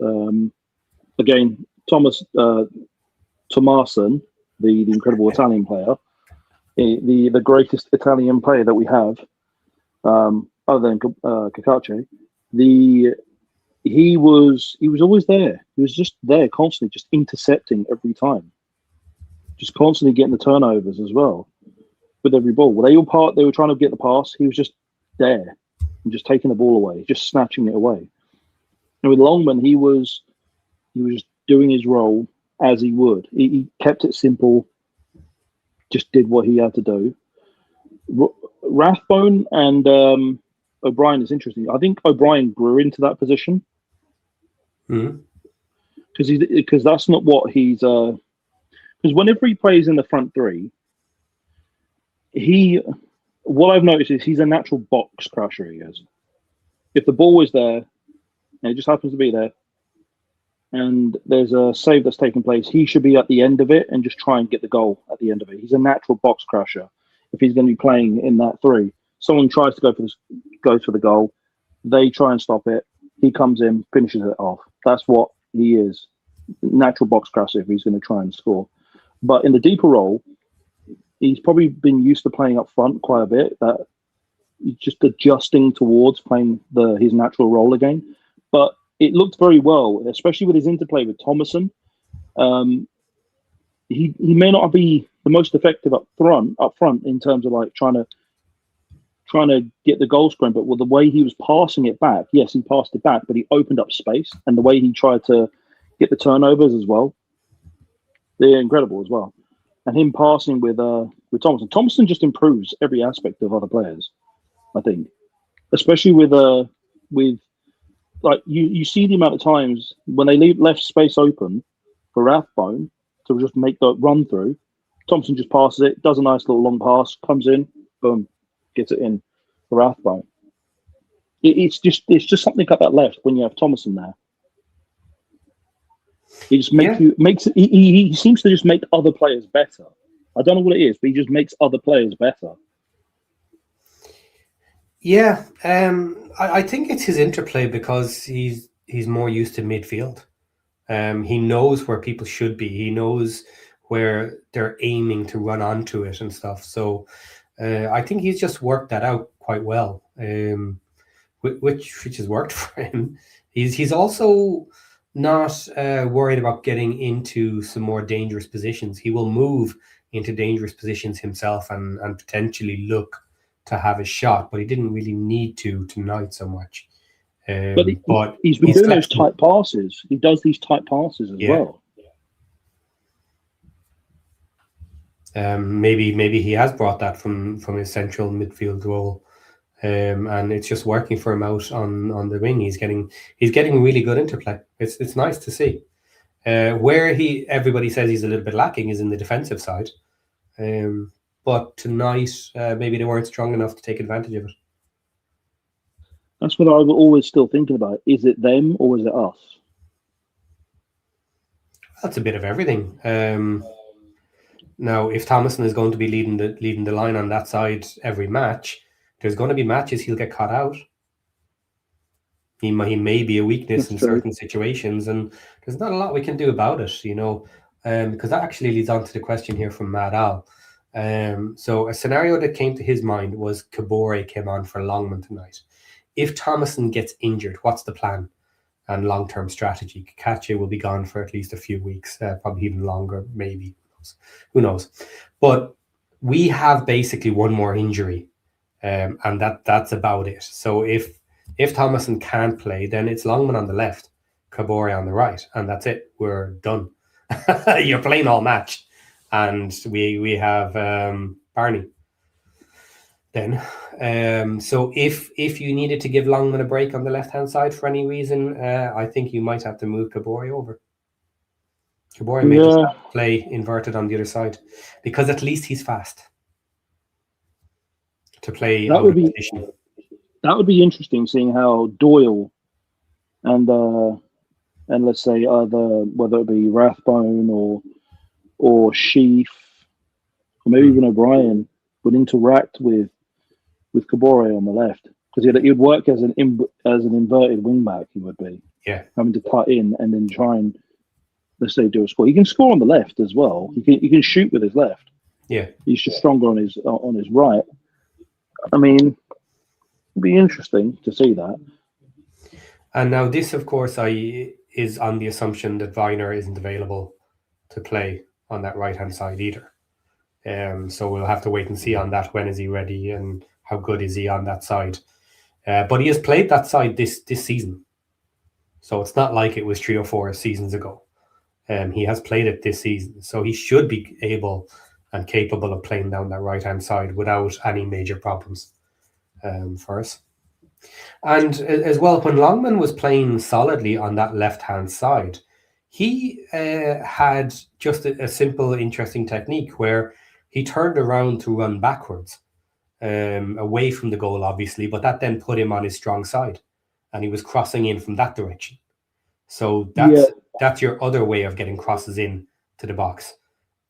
Again, Tomasen, the incredible Italian player, the greatest Italian player that we have, other than Cacace, he was always there. He was just there constantly, just intercepting every time, just constantly getting the turnovers as well with every ball. They were trying to get the pass. He was just there and just taking the ball away, just snatching it away. And with Longman, he was just doing his role as he would. He kept it simple, just did what he had to do. Rathbone and O'Brien is interesting. I think O'Brien grew into that position because that's not what he's. Because whenever he plays in the front three, what I've noticed is he's a natural box crusher. He is. If the ball is there, and it just happens to be there, and there's a save that's taking place, he should be at the end of it and just try and get the goal at the end of it. He's a natural box crusher. If he's going to be playing in that three, someone tries to goes for the goal, they try and stop it. He comes in, finishes it off. That's what he is. Natural box crusher if he's going to try and score. But in the deeper role, he's probably been used to playing up front quite a bit. That he's just adjusting towards playing his natural role again. But it looked very well, especially with his interplay with Thomason. He may not be the most effective up front in terms of like trying to get the goal scoring, but with the way he was passing it back, yes, he passed it back, but he opened up space, and the way he tried to get the turnovers as well, they're incredible as well. And him passing with Thomason. Thomason just improves every aspect of other players, I think, especially with like you see the amount of times when they left space open for Rathbone to just make the run through. Thompson just passes it, does a nice little long pass, comes in, boom, gets it in for Rathbone. It's just something at that left when you have Thomason there. He just he seems to just make other players better. I don't know what it is, but he just makes other players better. Yeah, I think it's his interplay because he's more used to midfield. He knows where people should be. He knows where they're aiming to run onto it and stuff. So I think he's just worked that out quite well, which has worked for him. He's also not worried about getting into some more dangerous positions. He will move into dangerous positions himself and potentially look to have a shot, but he didn't really need to tonight so much. But he's been doing those tight passes. He does these tight passes as well. Maybe he has brought that from his central midfield role, and it's just working for him out on the wing. He's getting really good interplay. It's nice to see. Where everybody says he's a little bit lacking is in the defensive side. But tonight, maybe they weren't strong enough to take advantage of it. That's what I was always still thinking about. Is it them or is it us? That's a bit of everything. Now, if Thomason is going to be leading the line on that side every match, there's going to be matches he'll get caught out. He may be a weakness in certain situations, and there's not a lot we can do about it, because that actually leads on to the question here from Mad Al. So a scenario that came to his mind was Kaboré came on for Longman tonight. If Thomason gets injured, what's the plan and long-term strategy? Cacace will be gone for at least a few weeks, probably even longer, maybe. Who knows? But we have basically one more injury, and that's about it. So if Thomason can't play, then it's Longman on the left, Kaboré on the right, and that's it. We're done. You're playing all match. And we have Barney then. So if you needed to give Longman a break on the left-hand side for any reason, I think you might have to move Kaboré over. Kaboré may just have to play inverted on the other side, because at least he's fast to play that would be interesting, seeing how Doyle and let's say whether it be Rathbone or Sheaf, or maybe even O'Brien, would interact with with Kaboré on the left, because he'd work as an inverted wing back. He would be having to cut in and then try and, let's say, do a score. He can score on the left as well. He can shoot with his left. Yeah, he's just stronger on his right. I mean, it'd be interesting to see that. And now this, of course, is on the assumption that Weiner isn't available to play on that right-hand side either. So we'll have to wait and see on that. When is he ready and how good is he on that side? But he has played that side this season. So it's not like it was 3 or 4 seasons ago. He has played it this season. So he should be able and capable of playing down that right-hand side without any major problems for us. And as well, when Longman was playing solidly on that left-hand side, he had just a simple, interesting technique where he turned around to run backwards, away from the goal, obviously, but that then put him on his strong side, and he was crossing in from that direction. So that's your other way of getting crosses in to the box,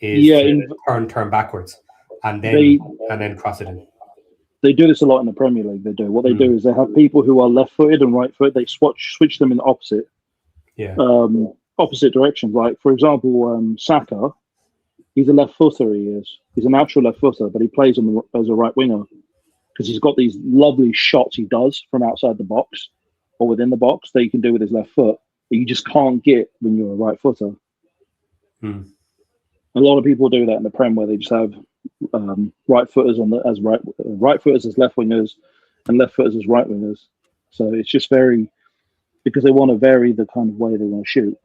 is turn backwards and then cross it in. They do this a lot in the Premier League. They do. What they do is they have people who are left-footed and right-footed. They switch them in opposite directions. Like, for example, Saka, he's a left-footer. He's a natural left-footer, but he plays as a right winger because he's got these lovely shots he does from outside the box or within the box that you can do with his left foot that you just can't get when you're a right-footer. A lot of people do that in the Prem, where they just have right-footers as right-footers as left wingers and left-footers as right wingers. So it's just because they want to vary the kind of way they want to shoot.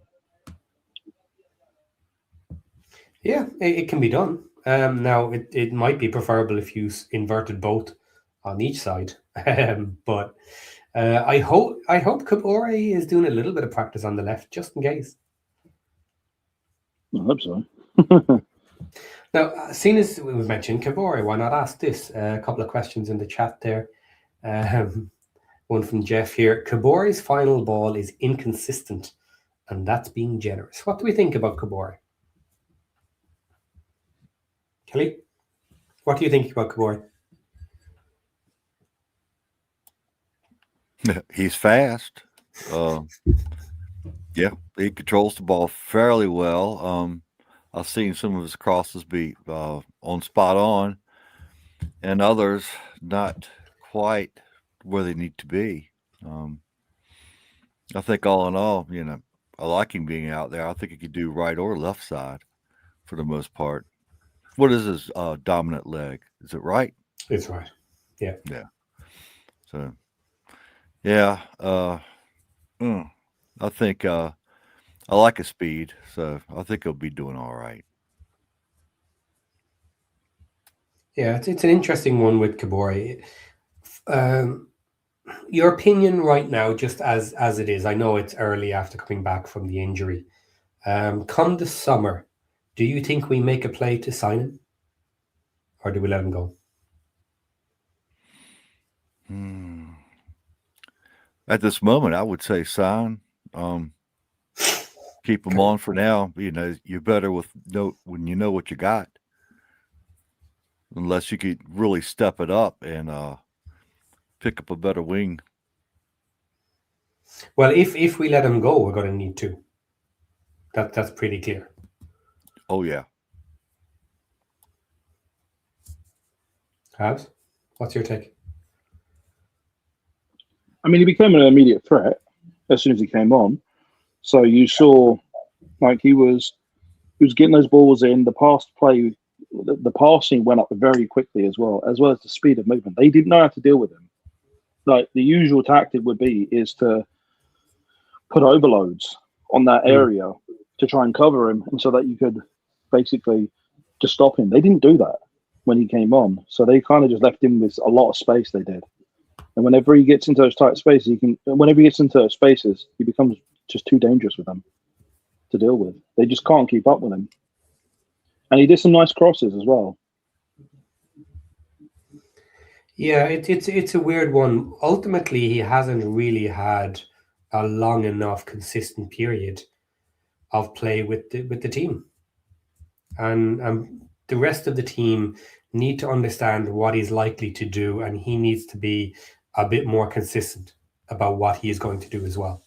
Yeah, it can be done. Now it might be preferable if you inverted both on each side, but I hope Kaboré is doing a little bit of practice on the left just in case. I hope so. Now, seeing as we've mentioned Kaboré, why not ask this? A couple of questions in the chat there. One from Jeff here. Kaboré's final ball is inconsistent, and that's being generous. What do we think about Kaboré? Kelly, what do you think about Kaboré? He's fast. He controls the ball fairly well. I've seen some of his crosses be on spot on, and others not quite where they need to be. I think all in all, I like him being out there. I think he could do right or left side for the most part. What is his dominant leg? Is it right? It's right. Yeah. Yeah. So, yeah. I think I like his speed, so I think he'll be doing all right. Yeah, it's an interesting one with Kaboré. Your opinion right now, just as it is, I know it's early after coming back from the injury. Come the summer, do you think we make a play to sign him? Or do we let him go? At this moment, I would say sign. Keep him on for now. You're better when you know what you got. Unless you could really step it up and pick up a better wing. Well, if we let him go, we're going to need to. That's pretty clear. Oh, yeah. Habs, what's your take? I mean, he became an immediate threat as soon as he came on. So you saw, like, he was getting those balls in. The passing went up very quickly as well as the speed of movement. They didn't know how to deal with him. Like, the usual tactic would be is to put overloads on that area to try and cover him, and so that you could basically just stop him. They didn't do that when he came on, so they kind of just left him with a lot of space. They did, and whenever he gets into those tight spaces, he becomes just too dangerous with them to deal with. They just can't keep up with him, and he did some nice crosses as well. Yeah, it's a weird one. Ultimately, he hasn't really had a long enough consistent period of play with the team, and the rest of the team need to understand what he's likely to do, and he needs to be a bit more consistent about what he is going to do as well.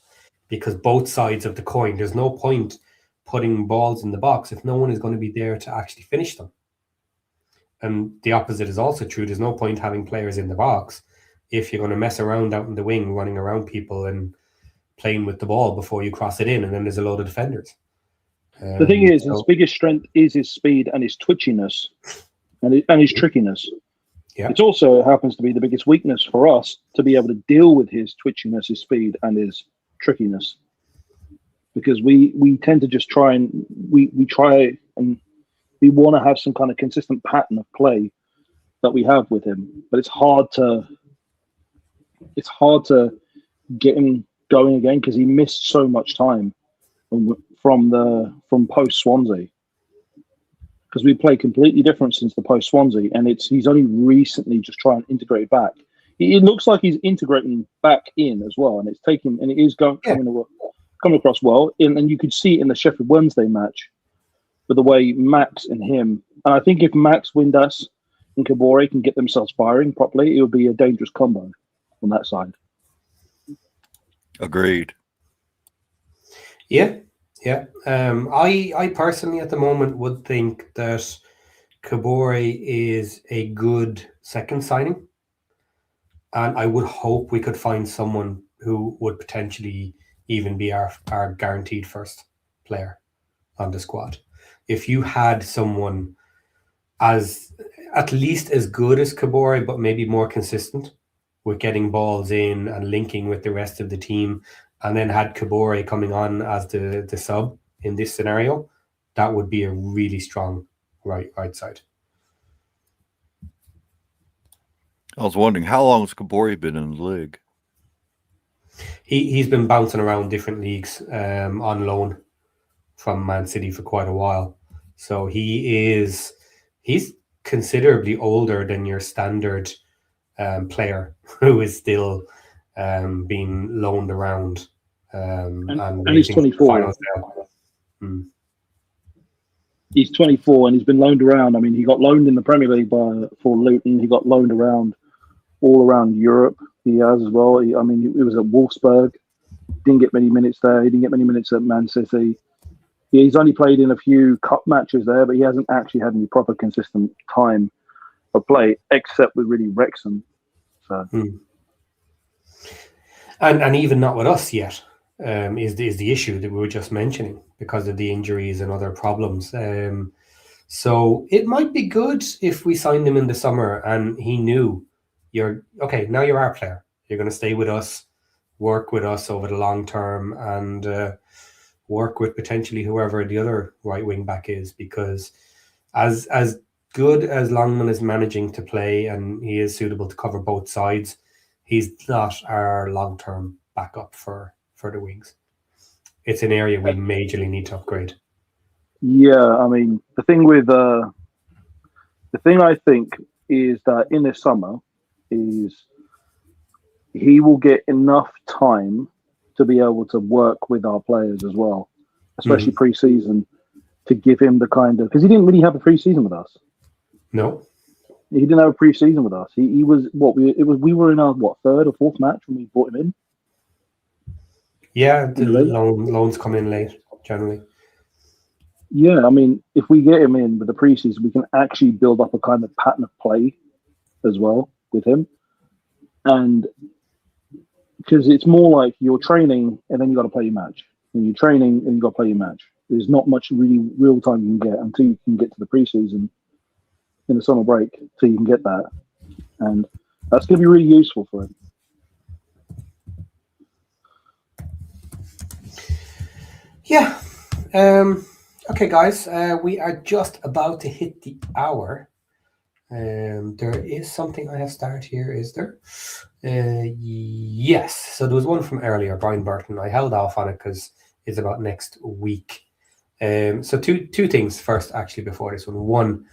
Because both sides of the coin, there's no point putting balls in the box if no one is going to be there to actually finish them. And the opposite is also true. There's no point having players in the box if you're going to mess around out in the wing, running around people and playing with the ball before you cross it in, and then there's a load of defenders. The thing is, his biggest strength is his speed and his twitchiness and his trickiness. Yeah. It also happens to be the biggest weakness for us to be able to deal with his twitchiness, his speed, and his trickiness. Because we tend to just try and we want to have some kind of consistent pattern of play that we have with him, but it's hard to get him going again because he missed so much time from post Swansea. Because we play completely different since the post Swansea, and he's only recently just trying to integrate back. It looks like he's integrating back in as well, and it is coming across well. And you could see it in the Sheffield Wednesday match, with the way Max and him. And I think if Max, Windass, and Kaboré can get themselves firing properly, it would be a dangerous combo on that side. Agreed. Yeah. I personally at the moment would think that Kaboré is a good second signing, and I would hope we could find someone who would potentially even be our guaranteed first player on the squad. If you had someone as at least as good as Kaboré, but maybe more consistent with getting balls in and linking with the rest of the team, and then had Kaboré coming on as the sub in this scenario, that would be a really strong right side. I was wondering, how long has Kaboré been in the league? He's been bouncing around different leagues on loan from Man City for quite a while. So he's considerably older than your standard player who is still being loaned around. And he's 24. He's 24 and he's been loaned around. I mean, he got loaned in the Premier League for Luton. He got loaned around all around Europe. He has as well. He was at Wolfsburg. Didn't get many minutes there. He didn't get many minutes at Man City. He's only played in a few cup matches there, but he hasn't actually had any proper consistent time of play, except with really Wrexham. So. And even not with us yet is the issue that we were just mentioning because of the injuries and other problems. So it might be good if we signed him in the summer and he knew now you're our player. You're going to stay with us, work with us over the long term, and work with potentially whoever the other right wing back is, because as good as Longman is managing to play and he is suitable to cover both sides, he's not our long-term backup for the wings. It's an area we majorly need to upgrade. Yeah, I mean, the thing I think is that in this summer is he will get enough time to be able to work with our players as well, especially pre-season, to give him the kind of, because he didn't really have a pre-season with us. No. He didn't have a pre-season with us. He was we were in our third or fourth match when we brought him in. Yeah, the loans come in late generally. Yeah, I mean, if we get him in with the pre-season, we can actually build up a kind of pattern of play as well with him, and because it's more like you're training and then you got to play your match, and you're training and you got to play your match. There's not much really real time you can get until you can get to the pre-season in the summer break, so you can get that, and that's going to be really useful for him. Yeah. Okay, guys, we are just about to hit the hour. There is something I have started here, is there? Yes. So there was one from earlier, Brian Burton. I held off on it because it's about next week. So two things first, actually, before this one. One,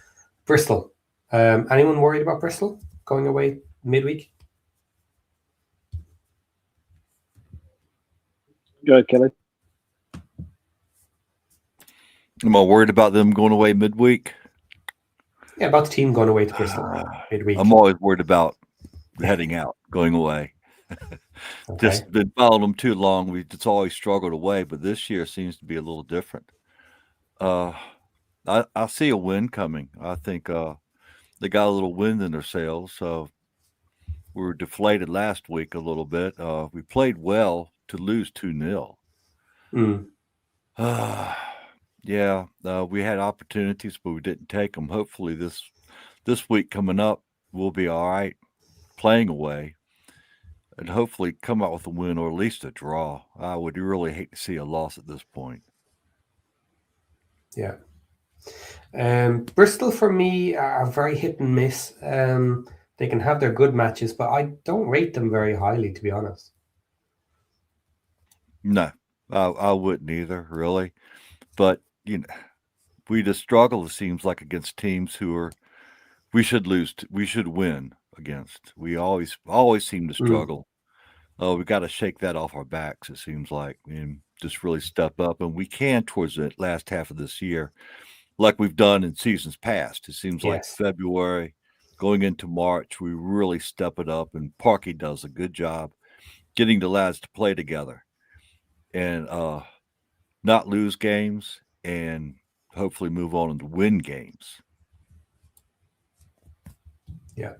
Bristol. Anyone worried about Bristol going away midweek? Go ahead, Kelly. Am I worried about them going away midweek? Yeah, about the team going away to Bristol midweek. I'm always worried about heading out, going away. Okay. Just been following them too long. We just always struggled away, but this year seems to be a little different. I see a win coming. I think they got a little wind in their sails. So we were deflated last week a little bit. We played well to lose 2-0. Yeah, we had opportunities, but we didn't take them. Hopefully this week coming up, we'll be all right playing away and hopefully come out with a win or at least a draw. I would really hate to see a loss at this point. Yeah. Bristol, for me, are very hit and miss. They can have their good matches, but I don't rate them very highly, to be honest. No, I wouldn't either, really. But, we just struggle, it seems like, against teams who we should win against. We always seem to struggle. We got to shake that off our backs, it seems like, and just really step up. And we can towards the last half of this year, like we've done in seasons past. It seems like February, going into March, we really step it up. And Parky does a good job getting the lads to play together and not lose games and hopefully move on and win games. Yeah.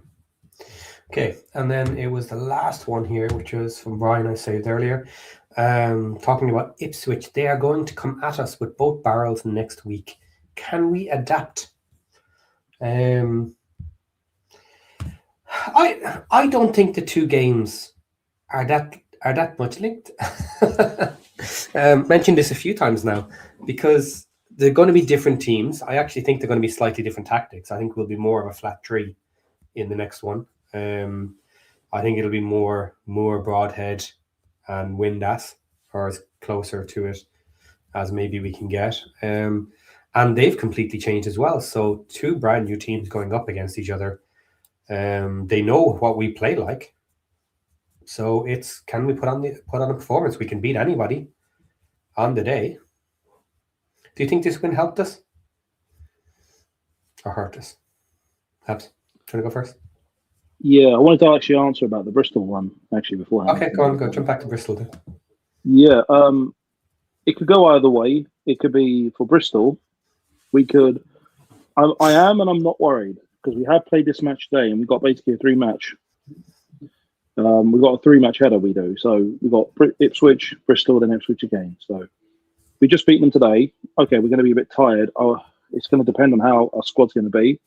Okay, and then it was the last one here, which was from Brian, I saved earlier, talking about Ipswich. They are going to come at us with both barrels next week. Can we adapt? I don't think the two games are that much linked. Mentioned this a few times now because they're going to be different teams. I actually think they're going to be slightly different tactics. I think we'll be more of a flat three in the next one. I think it'll be more Broadhead and Windass, or as closer to it as maybe we can get. And they've completely changed as well. So two brand new teams going up against each other. They know what we play like. So it's, can we put on a performance? We can beat anybody on the day. Do you think this win helped us or hurt us? Habs, trying to go first? Yeah, I wanted to actually answer about the Bristol one actually beforehand. Okay, go jump back to Bristol then. Yeah, it could go either way. It could be for Bristol. We could. I am and I'm not worried because we have played this match today and we've got basically a 3-match. We've got a 3-match header. We do so. We've got Ipswich, Bristol, then Ipswich again. So we just beat them today. Okay, we're going to be a bit tired. It's going to depend on how our squad's going to be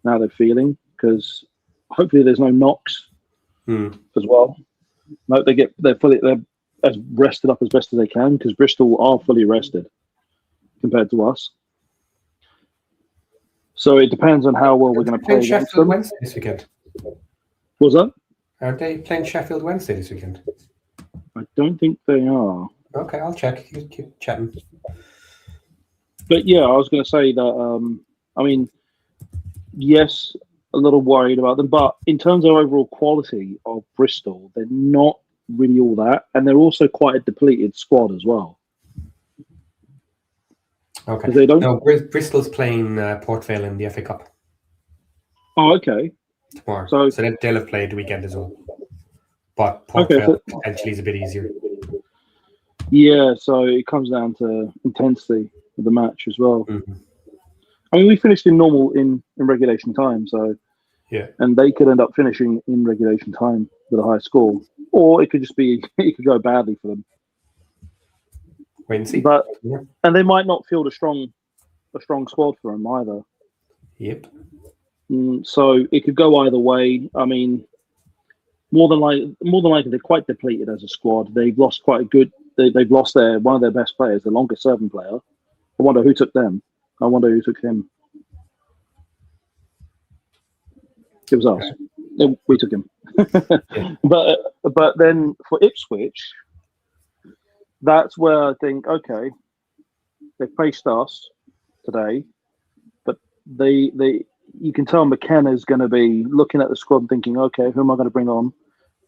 and how they're feeling because hopefully there's no knocks as well. No, they're as rested up as best as they can because Bristol are fully rested compared to us. So it depends on how well we're going to play against them. Wednesday this weekend. What's that? Aren't they playing Sheffield Wednesday this weekend? I don't think they are. Okay, I'll check. Keep chatting. But yeah, I was going to say that, I mean, yes, a little worried about them. But in terms of overall quality of Bristol, they're not really all that. And they're also quite a depleted squad as well. Okay. They don't... No, Bristol's playing Port Vale in the FA Cup. Oh, okay. Tomorrow. So they'll have played the weekend as well. But Port Vale potentially is a bit easier. Yeah, so it comes down to intensity of the match as well. Mm-hmm. I mean, we finished in regulation time, so yeah, and they could end up finishing in regulation time with a high score, or it could just be it could go badly for them. Wait and see. But and they might not field a strong squad for them either. Yep. So it could go either way. I mean, more than likely, they're quite depleted as a squad. They've lost quite a good. They've lost one of their best players, the longest serving player. I wonder who took them. I wonder who took him. It was us. Okay. We took him. Yeah. But then for Ipswich, that's where I think, okay, they faced us today, but you can tell McKenna's going to be looking at the squad and thinking, okay, who am I going to bring on?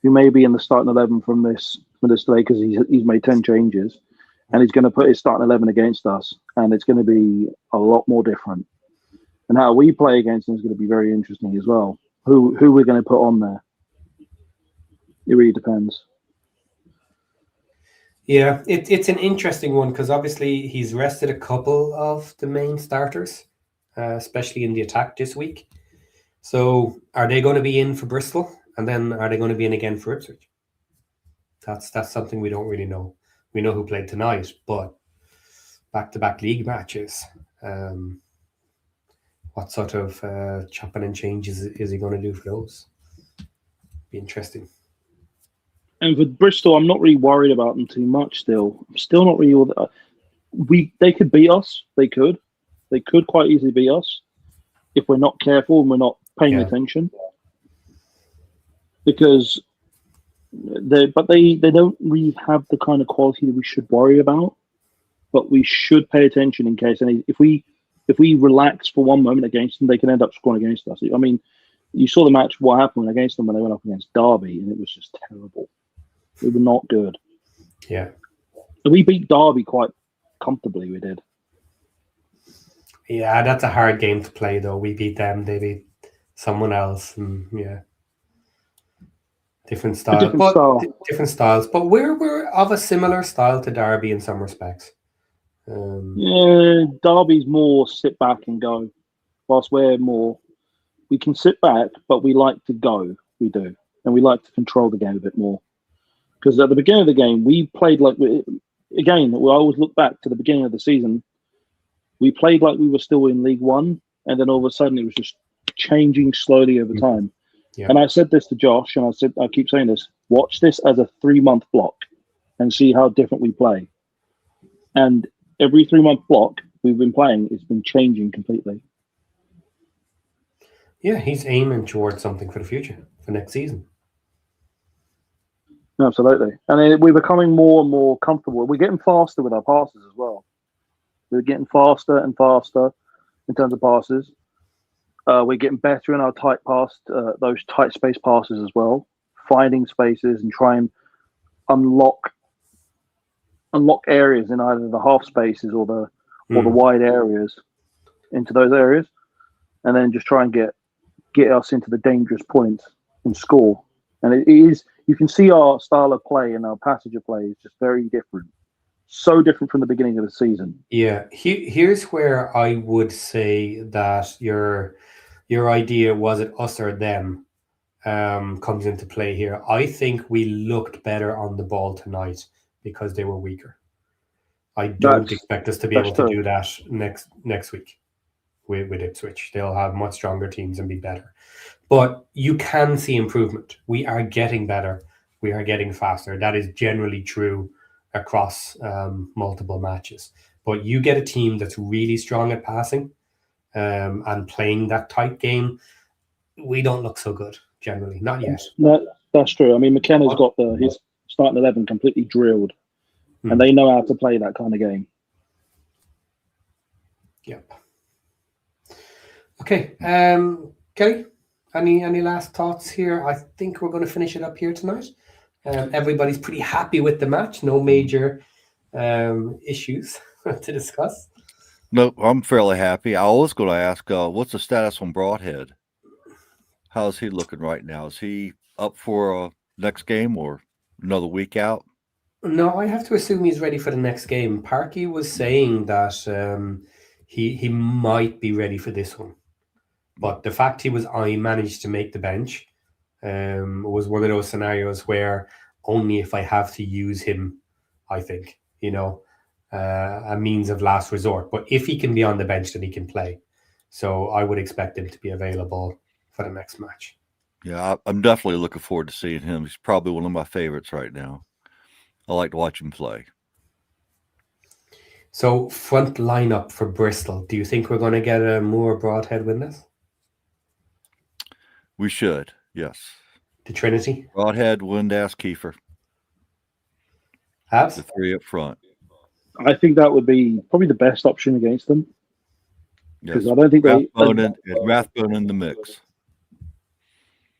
Who may be in the starting 11 from this today because he's made 10 changes. And he's going to put his starting 11 against us, and it's going to be a lot more different. And how we play against them is going to be very interesting as well. Who we're going to put on there. It really depends. Yeah, it's an interesting one because obviously he's rested a couple of the main starters, especially in the attack this week. So are they going to be in for Bristol? And then are they going to be in again for Ipswich? That's something we don't really know. We know who played tonight, but back-to-back league matches. What sort of chopping and changes is he going to do for those? Be interesting. And with Bristol, I'm not really worried about them too much still. I'm still not really... They could beat us. They could. They could quite easily beat us if we're not careful and we're not paying attention. Because they don't really have the kind of quality that we should worry about. But we should pay attention in case if we relax for one moment against them, they can end up scoring against us. I mean, you saw the match, what happened against them when they went up against Derby, and it was just terrible. We were not good. Yeah. We beat Derby quite comfortably, we did. Yeah, that's a hard game to play, though. We beat them, they beat someone else, and different styles. Different styles. But we're of a similar style to Derby in some respects. Derby's more sit back and go, whilst we're more, we can sit back, but we like to go. We do, and we like to control the game a bit more. Because at the beginning of the game, we played like we always look back to the beginning of the season. We played like we were still in League One, and then all of a sudden it was just changing slowly over time. Yeah. And I said this to Josh, and I keep saying this: watch this as a 3-month block, and see how different we play. And every 3-month block we've been playing, it's been changing completely. Yeah, he's aiming towards something for the future, for next season. Absolutely. And we're becoming more and more comfortable. We're getting faster with our passes as well. We're getting faster and faster in terms of passes. We're getting better in our tight pass, those tight space passes as well, finding spaces and try and unlock areas in either the half spaces or the wide areas into those areas, and then just try and get us into the dangerous points and score. And it is, you can see our style of play and our passage of play is just very different. So different from the beginning of the season. Yeah, here's where I would say that your idea, was it us or them, comes into play here. I think we looked better on the ball tonight because they were weaker. I don't expect us to be able to do that next week with Ipswich. They'll have much stronger teams and be better. But you can see improvement. We are getting better. We are getting faster. That is generally true across multiple matches. But you get a team that's really strong at passing and playing that tight game, we don't look so good, generally. Not yet. No, that's true. I mean, McKenna's got his starting 11 completely drilled. And they know how to play that kind of game. Yep. Okay. Kelly, any last thoughts here? I think we're going to finish it up here tonight. Everybody's pretty happy with the match. No major issues to discuss. No, I'm fairly happy. I was going to ask, what's the status on Broadhead? How's he looking right now? Is he up for next game or another week out? No, I have to assume he's ready for the next game. Parky was saying that he might be ready for this one. But the fact I managed to make the bench was one of those scenarios where only if I have to use him, I think, a means of last resort. But if he can be on the bench, then he can play. So I would expect him to be available for the next match. Yeah, I'm definitely looking forward to seeing him. He's probably one of my favorites right now. I like to watch him play. So front lineup for Bristol. Do you think we're going to get a more Broadhead win this? We should, yes. The Trinity? Broadhead, Windass, Kiefer. Habs? The 3 up front. I think that would be probably the best option against them. Because I don't think Rathbone in the mix.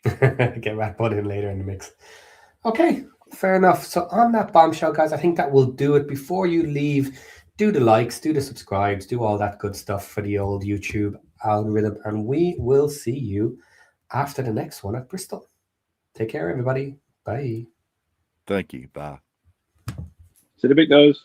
Get Rathbone in later in the mix. Okay, fair enough. So on that bombshell, guys, I think that will do it. Before you leave, do the likes, do the subscribes, do all that good stuff for the old YouTube algorithm, and we will see you after the next one at Bristol. Take care, everybody. Bye. Thank you. Bye. See you in a bit, guys.